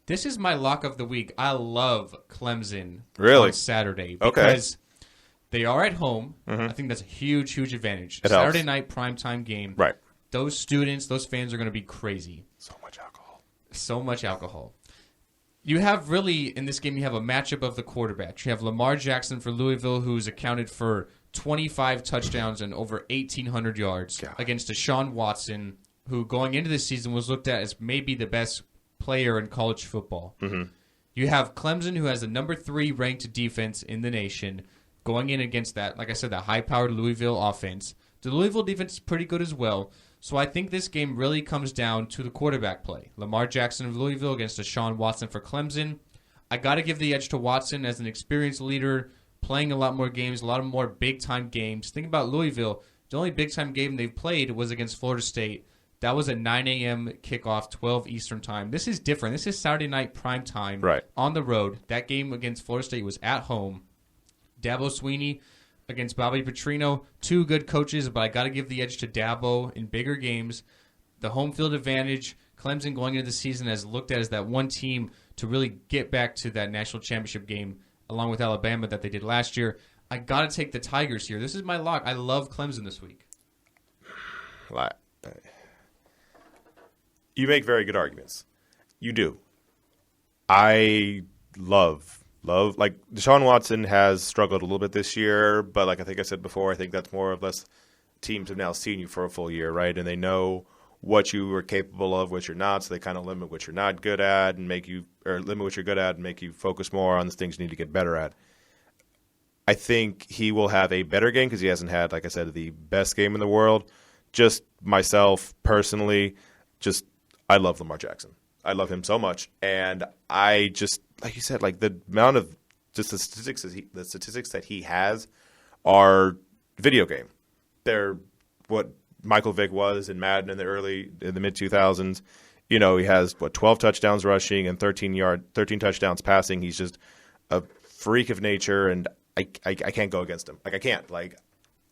This is my lock of the week. I love Clemson on Saturday because they are at home. Mm-hmm. I think that's a huge, huge advantage. Saturday night primetime game. Right. Those students, those fans are going to be crazy. So much alcohol. You have really, in this game, you have a matchup of the quarterbacks. You have Lamar Jackson for Louisville, who's accounted for 25 touchdowns and over 1,800 yards against Deshaun Watson, who going into this season was looked at as maybe the best player in college football. Mm-hmm. You have Clemson, who has the number 3 ranked defense in the nation, going in against that, like I said, that high-powered Louisville offense. The Louisville defense is pretty good as well. So I think this game really comes down to the quarterback play. Lamar Jackson of Louisville against Deshaun Watson for Clemson. I got to give the edge to Watson as an experienced leader, playing a lot more games, a lot of more big-time games. Think about Louisville. The only big-time game they've played was against Florida State. That was a 9 a.m. kickoff, 12 Eastern time. This is different. This is Saturday night prime time on the road. That game against Florida State was at home. Dabo Swinney against Bobby Petrino, 2 good coaches, but I got to give the edge to Dabo in bigger games. The home field advantage, Clemson going into the season as looked at as that one team to really get back to that national championship game along with Alabama that they did last year. I got to take the Tigers here. This is my lock. I love Clemson this week. You make very good arguments. You do. I love like Deshaun Watson has struggled a little bit this year, but like I think I said before, I think that's more or less teams have now seen you for a full year, right? And they know what you are capable of, what you're not, so they kind of limit what you're not good at and limit what you're good at and make you focus more on the things you need to get better at. I think he will have a better game because he hasn't had, like I said, the best game in the world. Just myself personally, I love Lamar Jackson. I love him so much, and I just, like you said, like the amount of just the statistics that he has are video game. They're what Michael Vick was in Madden in the mid 2000s. He has 12 touchdowns rushing and 13 touchdowns passing. He's just a freak of nature, and I can't go against him. Like I can't. Like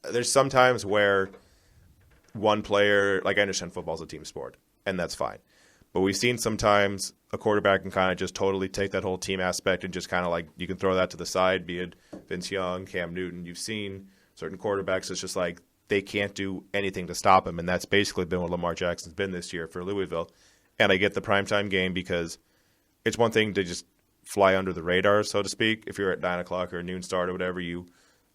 there's some times where one player, like I understand football's a team sport, and that's fine. But we've seen sometimes a quarterback can kind of just totally take that whole team aspect and just kind of like you can throw that to the side, be it Vince Young, Cam Newton. You've seen certain quarterbacks, it's just like they can't do anything to stop him, and that's basically been what Lamar Jackson's been this year for Louisville. And I get the primetime game because it's one thing to just fly under the radar, so to speak. If you're at 9 o'clock or a noon start or whatever, you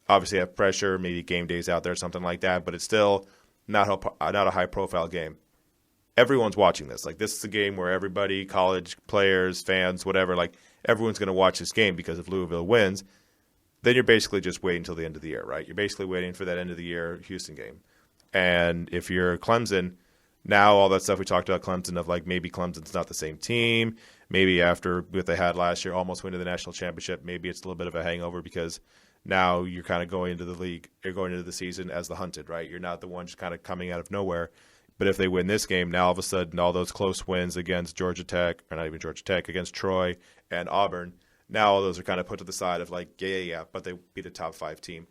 obviously have pressure, maybe game days out there, something like that, but it's still not a high-profile game. Everyone's watching this. Like, this is a game where everybody, college players, fans, whatever, like, everyone's going to watch this game because if Louisville wins, then you're basically just waiting until the end of the year, right? You're basically waiting for that end-of-the-year Houston game. And if you're Clemson, now all that stuff we talked about Clemson of, like, maybe Clemson's not the same team. Maybe after what they had last year, almost went to the national championship, maybe it's a little bit of a hangover because now you're kind of going into the league, you're going into the season as the hunted, right? You're not the one just kind of coming out of nowhere. But if they win this game, now all of a sudden all those close wins against Georgia Tech, or not even Georgia Tech, against Troy and Auburn, now all those are kind of put to the side of like, yeah, but they beat a top 5 team.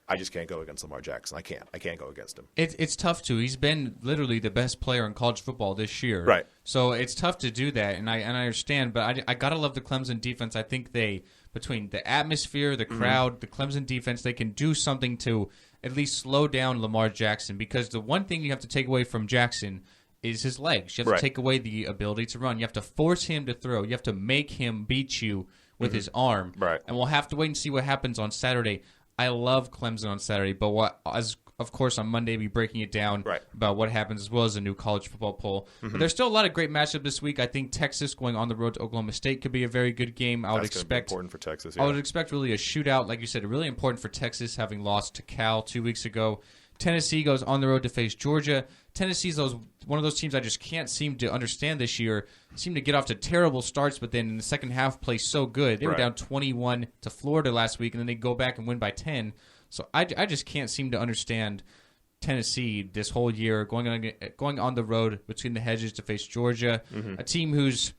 I just can't go against Lamar Jackson. I can't go against him. It's tough to. He's been literally the best player in college football this year. Right. So it's tough to do that, and I understand, but I gotta love the Clemson defense. I think they, between the atmosphere, the crowd, the Clemson defense, they can do something to at least slow down Lamar Jackson, because the one thing you have to take away from Jackson is his legs. You have to take away the ability to run. You have to force him to throw. You have to make him beat you with his arm. Right. And we'll have to wait and see what happens on Saturday. I love Clemson on Saturday, but of course on Monday we'll be breaking it down about what happens, as well as a new college football poll. But there's still a lot of great matchups this week. I think Texas going on the road to Oklahoma State could be a very good game. That's going to be important for Texas. Yeah. I would expect really a shootout, like you said, really important for Texas, having lost to Cal 2 weeks ago. Tennessee goes on the road to face Georgia. Tennessee's one of those teams I just can't seem to understand this year. Seem to get off to terrible starts, but then in the second half play so good. They were down 21 to Florida last week, and then they go back and win by 10. So I just can't seem to understand Tennessee this whole year, going on the road between the hedges to face Georgia, a team who's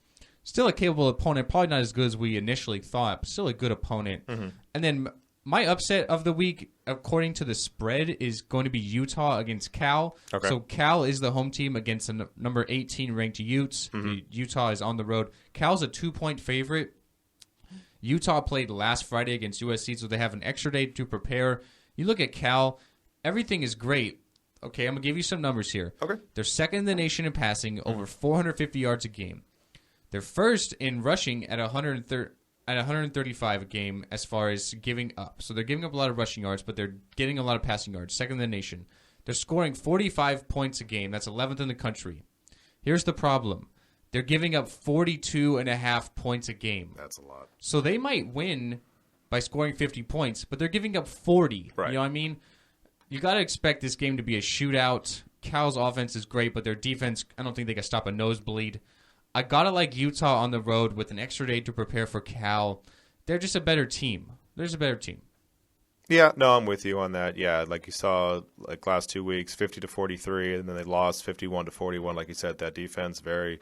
still a capable opponent, probably not as good as we initially thought, but still a good opponent. And then my upset of the week, according to the spread, is going to be Utah against Cal. Okay. So Cal is the home team against a number 18 ranked Utes. Utah is on the road. Cal's a 2-point favorite. Utah played last Friday against USC, so they have an extra day to prepare. You look at Cal, everything is great. Okay, I'm going to give you some numbers here. Okay. They're second in the nation in passing, over 450 yards a game. They're first in rushing at 135 a game as far as giving up. So they're giving up a lot of rushing yards, but they're getting a lot of passing yards. Second in the nation. They're scoring 45 points a game. That's 11th in the country. Here's the problem. They're giving up 42.5 points a game. That's a lot. So they might win by scoring 50 points, but they're giving up 40. Right. You know what I mean? You got to expect this game to be a shootout. Cal's offense is great, but their defense, I don't think they can stop a nosebleed. I got to like Utah on the road with an extra day to prepare for Cal. They're just a better team. There's a better team. Yeah, no, I'm with you on that. Yeah, like you saw, like last 2 weeks, 50-43, and then they lost 51-41. Like you said, that defense very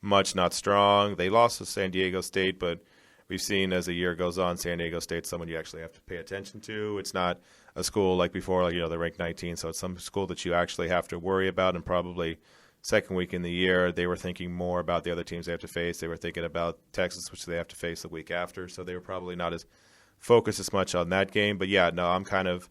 much not strong. They lost to San Diego State, but we've seen as the year goes on, San Diego State's someone you actually have to pay attention to. It's not a school like before, like, they're ranked 19, so it's some school that you actually have to worry about. And probably second week in the year, they were thinking more about the other teams they have to face. They were thinking about Texas, which they have to face the week after, so they were probably not as focused as much on that game. But yeah, no, I'm kind of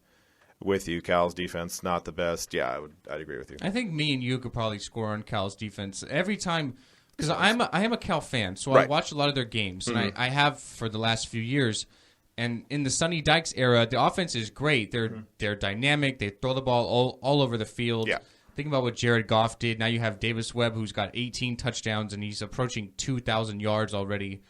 with you. Cal's defense not the best. Yeah, I'd agree with you. I think me and you could probably score on Cal's defense every time, because I am a Cal fan, so I watch a lot of their games, and I have for the last few years. And in the Sonny Dykes era, the offense is great. They're dynamic. They throw the ball all over the field. Yeah. Think about what Jared Goff did. Now you have Davis Webb, who's got 18 touchdowns, and he's approaching 2,000 yards already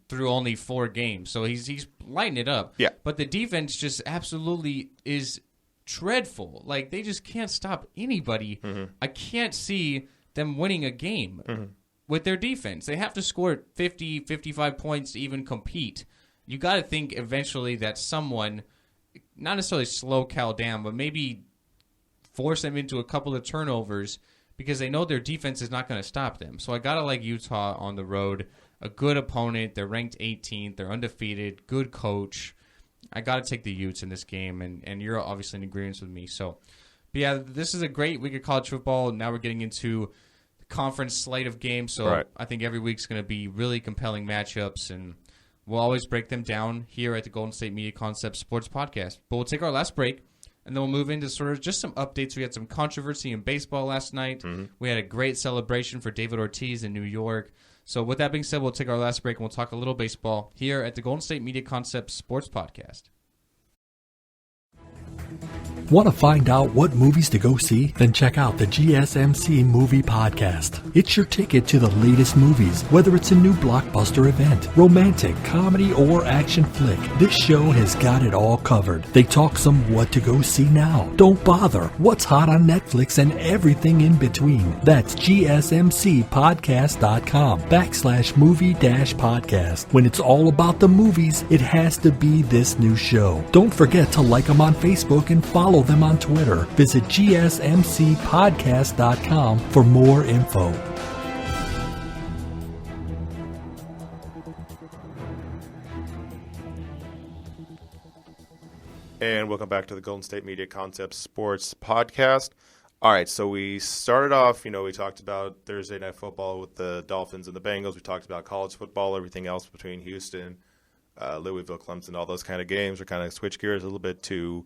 through only 4 games. So he's lighting it up. Yeah. But the defense just absolutely is dreadful. Like, they just can't stop anybody. I can't see them winning a game with their defense. They have to score 50, 55 points to even compete. You got to think eventually that someone, not necessarily slow Cal down, but maybe force them into a couple of turnovers, because they know their defense is not going to stop them. So I got to like Utah on the road. A good opponent. They're ranked 18th. They're undefeated. Good coach. I got to take the Utes in this game, and you're obviously in agreement with me. So, but yeah, this is a great week of college football. Now we're getting into the conference slate of games, so I think every week's going to be really compelling matchups, and we'll always break them down here at the Golden State Media Concepts Sports Podcast. But we'll take our last break, and then we'll move into sort of just some updates. We had some controversy in baseball last night. We had a great celebration for David Ortiz in New York. So with that being said, we'll take our last break, and we'll talk a little baseball here at the Golden State Media Concepts Sports Podcast. Want to find out what movies to go see? Then check out the GSMC Movie Podcast. It's your ticket to the latest movies, whether it's a new blockbuster event, romantic, comedy, or action flick. This show has got it all covered. They talk some what to go see now, don't bother, what's hot on Netflix, and everything in between. That's GSMCpodcast.com/movie-podcast. When it's all about the movies, it has to be this new show. Don't forget to like them on Facebook and follow follow them on Twitter. Visit gsmcpodcast.com for more info. And welcome back to the Golden State Media Concepts Sports Podcast. All right, so we started off, we talked about Thursday Night Football with the Dolphins and the Bengals. We talked about college football, everything else between Houston, Louisville, Clemson, all those kind of games. We're kind of switch gears a little bit to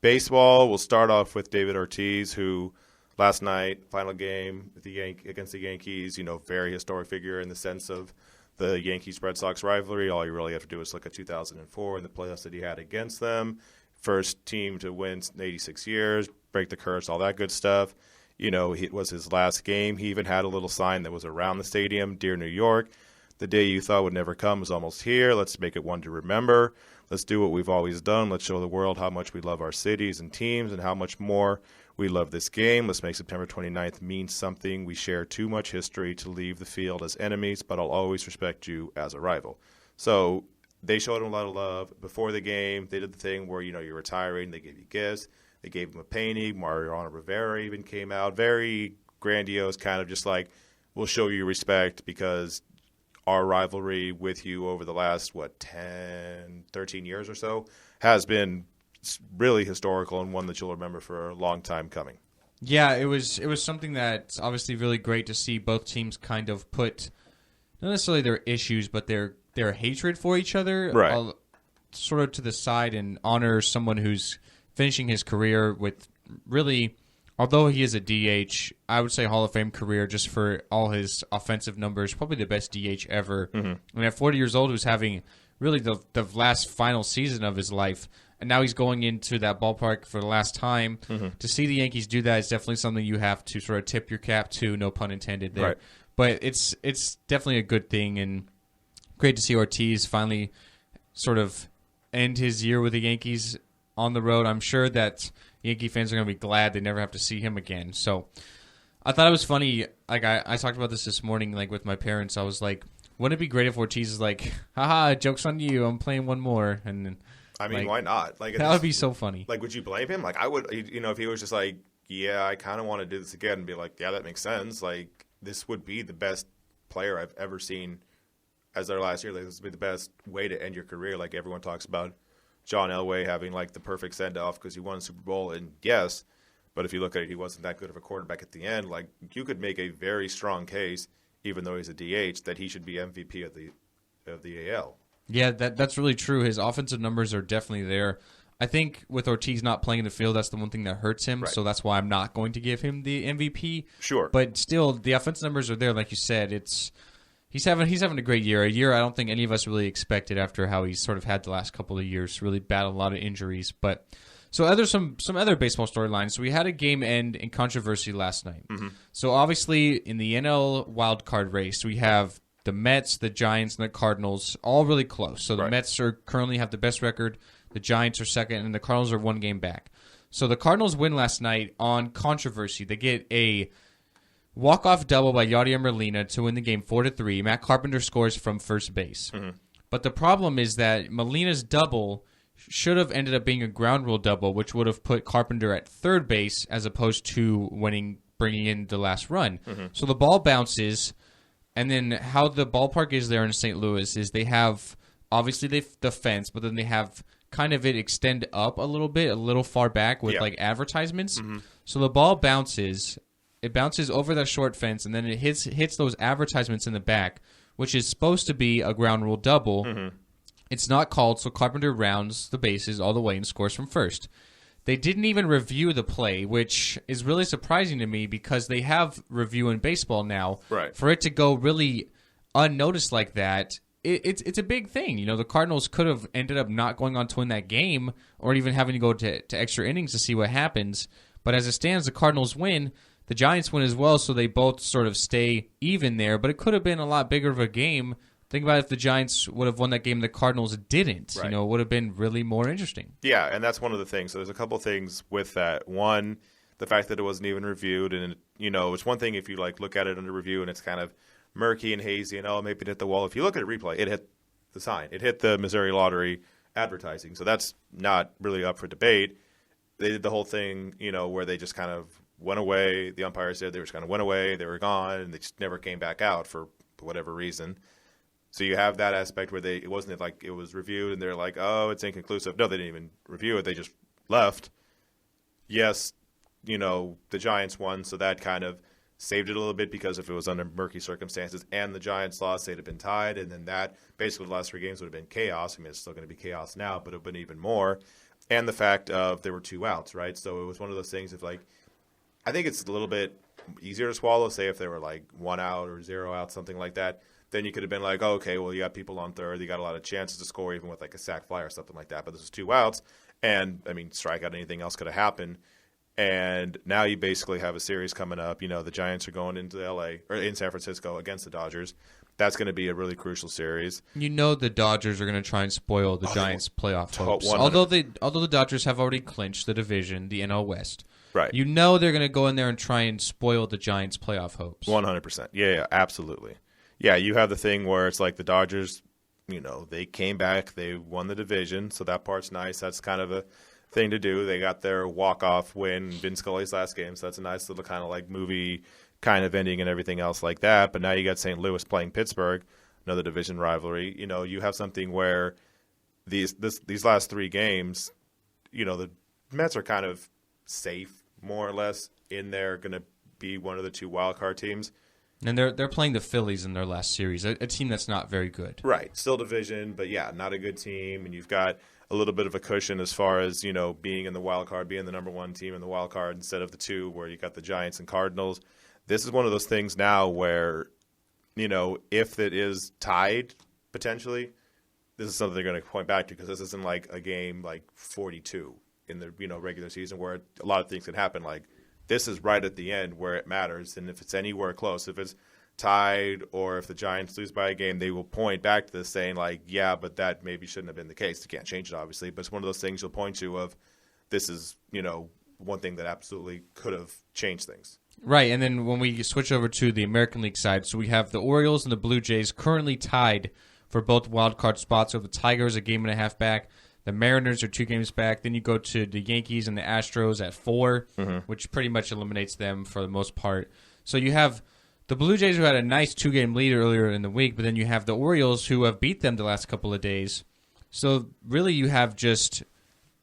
baseball. We'll start off with David Ortiz, who last night, final game against the Yankees, very historic figure in the sense of the Yankees-Red Sox rivalry. All you really have to do is look at 2004 and the playoffs that he had against them. First team to win in 86 years, break the curse, all that good stuff. It was his last game. He even had a little sign that was around the stadium, Dear New York. The day you thought would never come is almost here. Let's make it one to remember. Let's do what we've always done. Let's show the world how much we love our cities and teams and how much more we love this game. Let's make September 29th mean something. We share too much history to leave the field as enemies, but I'll always respect you as a rival. So they showed him a lot of love. Before the game, they did the thing where, you're retiring. They gave you gifts. They gave him a painting. Mariano Rivera even came out. Very grandiose, kind of just like, we'll show you respect because our rivalry with you over the last, 10, 13 years or so has been really historical and one that you'll remember for a long time coming. Yeah, it was something that's obviously really great to see both teams kind of put not necessarily their issues, but their hatred for each other sort of to the side and honor someone who's finishing his career with really, although he is a DH, I would say Hall of Fame career just for all his offensive numbers, probably the best DH ever. Mm-hmm. And at 40 years old, who's having really the last final season of his life, and now he's going into that ballpark for the last time. Mm-hmm. To see the Yankees do that is definitely something you have to sort of tip your cap to, no pun intended there. Right. But it's definitely a good thing, and great to see Ortiz finally sort of end his year with the Yankees on the road. I'm sure that Yankee fans are going to be glad they never have to see him again. So I thought it was funny. Like I talked about this morning, like with my parents. I was like, wouldn't it be great if Ortiz is like, haha, joke's on you. I'm playing one more. And I mean, why not? Like that would be so funny. Like, would you blame him? Like I would, if he was just like, yeah, I kind of want to do this again, and be like, yeah, that makes sense. Like this would be the best player I've ever seen as their last year. Like this would be the best way to end your career. Like everyone talks about John Elway having like the perfect send-off because he won a Super Bowl, and yes, but if you look at it, he wasn't that good of a quarterback at the end. Like you could make a very strong case, even though he's a DH, that he should be MVP of the AL. Yeah, that's really true. His offensive numbers are definitely there. I think with Ortiz not playing in the field, that's the one thing that hurts him. Right. So that's why I'm not going to give him the MVP. Sure, but still, the offensive numbers are there. Like you said, He's having a great year. A year I don't think any of us really expected after how he's sort of had the last couple of years. Really battled a lot of injuries. But so some other baseball storylines. So we had a game end in controversy last night. Mm-hmm. So obviously in the NL wild card race, we have the Mets, the Giants, and the Cardinals all really close. So the Mets currently have the best record. The Giants are second, and the Cardinals are one game back. So the Cardinals win last night on controversy. They get a walk-off double by Yadier Molina to win the game 4-3. Matt Carpenter scores from first base. Mm-hmm. But the problem is that Molina's double should have ended up being a ground rule double, which would have put Carpenter at third base as opposed to bringing in the last run. Mm-hmm. So the ball bounces, and then how the ballpark is there in St. Louis is they have, obviously the fence, but then they have kind of it extend up a little far back with like advertisements. Mm-hmm. So the ball bounces. It bounces over that short fence, and then it hits those advertisements in the back, which is supposed to be a ground rule double. Mm-hmm. It's not called, so Carpenter rounds the bases all the way and scores from first. They didn't even review the play, which is really surprising to me because they have review in baseball now. Right. For it to go really unnoticed like that, it's a big thing. The Cardinals could have ended up not going on to win that game or even having to go to extra innings to see what happens. But as it stands, the Cardinals win. The Giants win as well, so they both sort of stay even there. But it could have been a lot bigger of a game. Think about if the Giants would have won that game, the Cardinals didn't. Right. It would have been really more interesting. Yeah, and that's one of the things. So there's a couple of things with that. One, the fact that it wasn't even reviewed, and it's one thing if you look at it under review and it's kind of murky and hazy, and maybe it hit the wall. If you look at a replay, it hit the sign. It hit the Missouri Lottery advertising. So that's not really up for debate. they did the whole thing, where they just kind of went away. The umpires said they just kind of went away. They were gone, and they just never came back out for whatever reason. So you have that aspect where it wasn't like it was reviewed and they're like, oh, it's inconclusive. No, they didn't even review it. They just left. Yes, the Giants won, so that kind of saved it a little bit, because if it was under murky circumstances and the Giants lost, they'd have been tied, and then that basically the last 3 games would have been chaos. I mean, it's still going to be chaos now, but it would have been even more. And the fact of there were 2 outs, right? So it was one of those things of like, I think it's a little bit easier to swallow, say if they were like 1 out or 0 out, something like that. Then you could have been like, oh, okay, well, you got people on third. You got a lot of chances to score even with like a sac fly or something like that. But this is 2 outs. And, I mean, strikeout, anything else could have happened. And now you basically have a series coming up. The Giants are going into L.A. or in San Francisco against the Dodgers. That's going to be a really crucial series. The Dodgers are going to try and spoil the Giants' playoff hopes. 100%. Although the Dodgers have already clinched the division, the NL West. Right. They're going to go in there and try and spoil the Giants' playoff hopes. 100%. Yeah, absolutely. Yeah, you have the thing where it's like the Dodgers, they came back, they won the division, so that part's nice. That's kind of a thing to do. They got their walk-off win, Vin Scully's last game, so that's a nice little kind of like movie kind of ending and everything else like that. But now you got St. Louis playing Pittsburgh, another division rivalry. You have something where these last 3 games, the Mets are kind of safe, more or less, in there, going to be one of the 2 wild card teams. And they're playing the Phillies in their last series, a team that's not very good. Right. Still division, but yeah, not a good team. And you've got a little bit of a cushion as far as, being in the wild card, being the number 1 team in the wild card instead of the 2 where you got the Giants and Cardinals. This is one of those things now where, if it is tied potentially, this is something they're going to point back to, because this isn't like a game like 42 in the, regular season where a lot of things can happen. Like, this is right at the end where it matters, and if it's anywhere close, if it's tied or if the Giants lose by a game, they will point back to this saying, like, yeah, but that maybe shouldn't have been the case. They can't change it, obviously, but it's one of those things you'll point to of this is, one thing that absolutely could have changed things. Right, and then when we switch over to the American League side, so we have the Orioles and the Blue Jays currently tied for both wild card spots. So the Tigers a 1.5 back. The Mariners are 2 games back. Then you go to the Yankees and the Astros at 4, which pretty much eliminates them for the most part. So you have the Blue Jays, who had a nice 2-game lead earlier in the week, but then you have the Orioles, who have beat them the last couple of days. So really you have just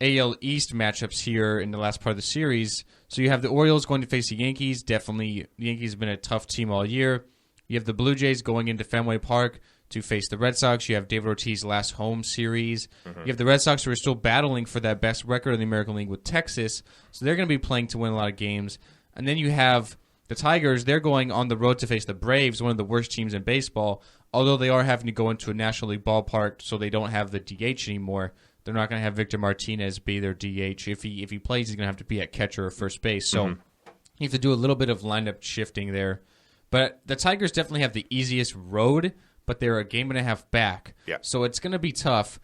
AL East matchups here in the last part of the series. So you have the Orioles going to face the Yankees. Definitely, the Yankees have been a tough team all year. You have the Blue Jays going into Fenway Park to face the Red Sox. You have David Ortiz's last home series. You have the Red Sox, who are still battling for that best record in the American League with Texas. So they're going to be playing to win a lot of games. And then you have the Tigers. They're going on the road to face the Braves, one of the worst teams in baseball. Although they are having to go into a National League ballpark, so they don't have the DH anymore. They're not going to have Victor Martinez be their DH. If he plays, he's going to have to be at catcher or first base. So you have to do a little bit of lineup shifting there. But the Tigers definitely have the easiest road, but they're a 1.5 back. Yeah. So it's going to be tough.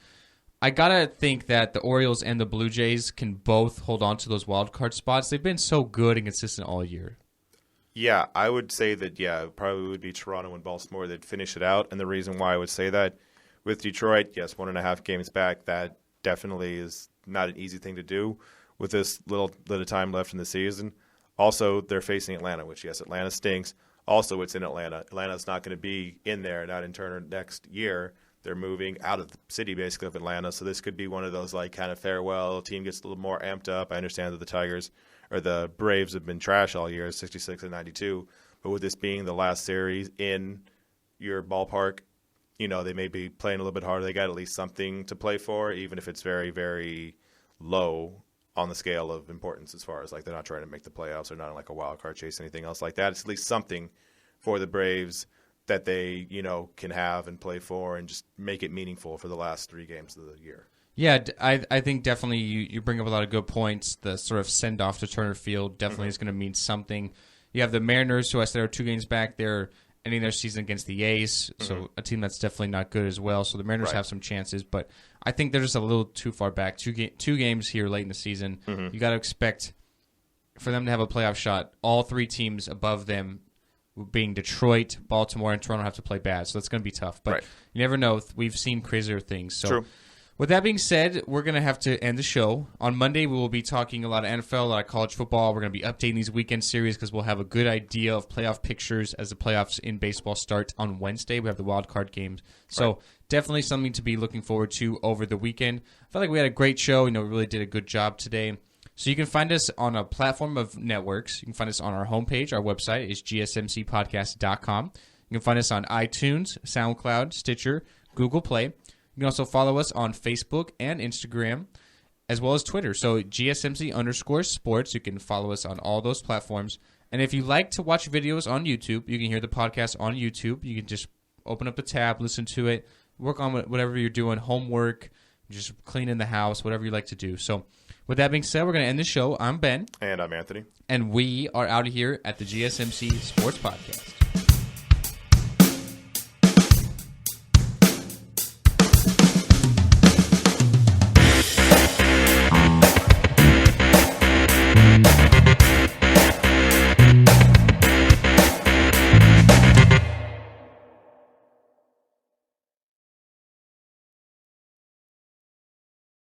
I got to think that the Orioles and the Blue Jays can both hold on to those wild card spots. They've been so good and consistent all year. Yeah, I would say that, it probably would be Toronto and Baltimore that finish it out. And the reason why I would say that, with Detroit, yes, 1.5 games back, that definitely is not an easy thing to do with this little time left in the season. Also, they're facing Atlanta, which, yes, Atlanta stinks. Also, it's in Atlanta. Atlanta's not going to be in there, not in Turner next year. They're moving out of the city, basically, of Atlanta. So this could be one of those, like, kind of farewell. Team gets a little more amped up. I understand that the Tigers or the Braves have been trash all year, 66 and 92. But with this being the last series in your ballpark, they may be playing a little bit harder. They got at least something to play for, even if it's very, very low on the scale of importance as far as, like, they're not trying to make the playoffs or not in, like, a wild card chase, anything else like that. It's at least something for the Braves that they, can have and play for and just make it meaningful for the last 3 games of the year. Yeah, I think definitely you bring up a lot of good points. The sort of send-off to Turner Field definitely is going to mean something. You have the Mariners, who I said are 2 games back. They're ending their season against the A's, so a team that's definitely not good as well. So the Mariners have some chances, but I think they're just a little too far back. 2 games here late in the season. You got to expect for them to have a playoff shot. All 3 teams above them, being Detroit, Baltimore, and Toronto, have to play bad. So that's going to be tough. But you never know. We've seen crazier things. So True. With that being said, we're going to have to end the show. On Monday, we will be talking a lot of NFL, a lot of college football. We're going to be updating these weekend series because we'll have a good idea of playoff pictures as the playoffs in baseball start on Wednesday. We have the wild card games. So definitely something to be looking forward to over the weekend. I felt like we had a great show. We really did a good job today. So you can find us on a platform of networks. You can find us on our homepage. Our website is gsmcpodcast.com. You can find us on iTunes, SoundCloud, Stitcher, Google Play. You can also follow us on Facebook and Instagram, as well as Twitter. So GSMC_sports. You can follow us on all those platforms. And if you like to watch videos on YouTube, you can hear the podcast on YouTube. You can just open up a tab, listen to it, work on whatever you're doing, homework, just cleaning the house, whatever you like to do. So with that being said, we're going to end the show. I'm Ben. And I'm Anthony. And we are out of here at the GSMC Sports Podcast.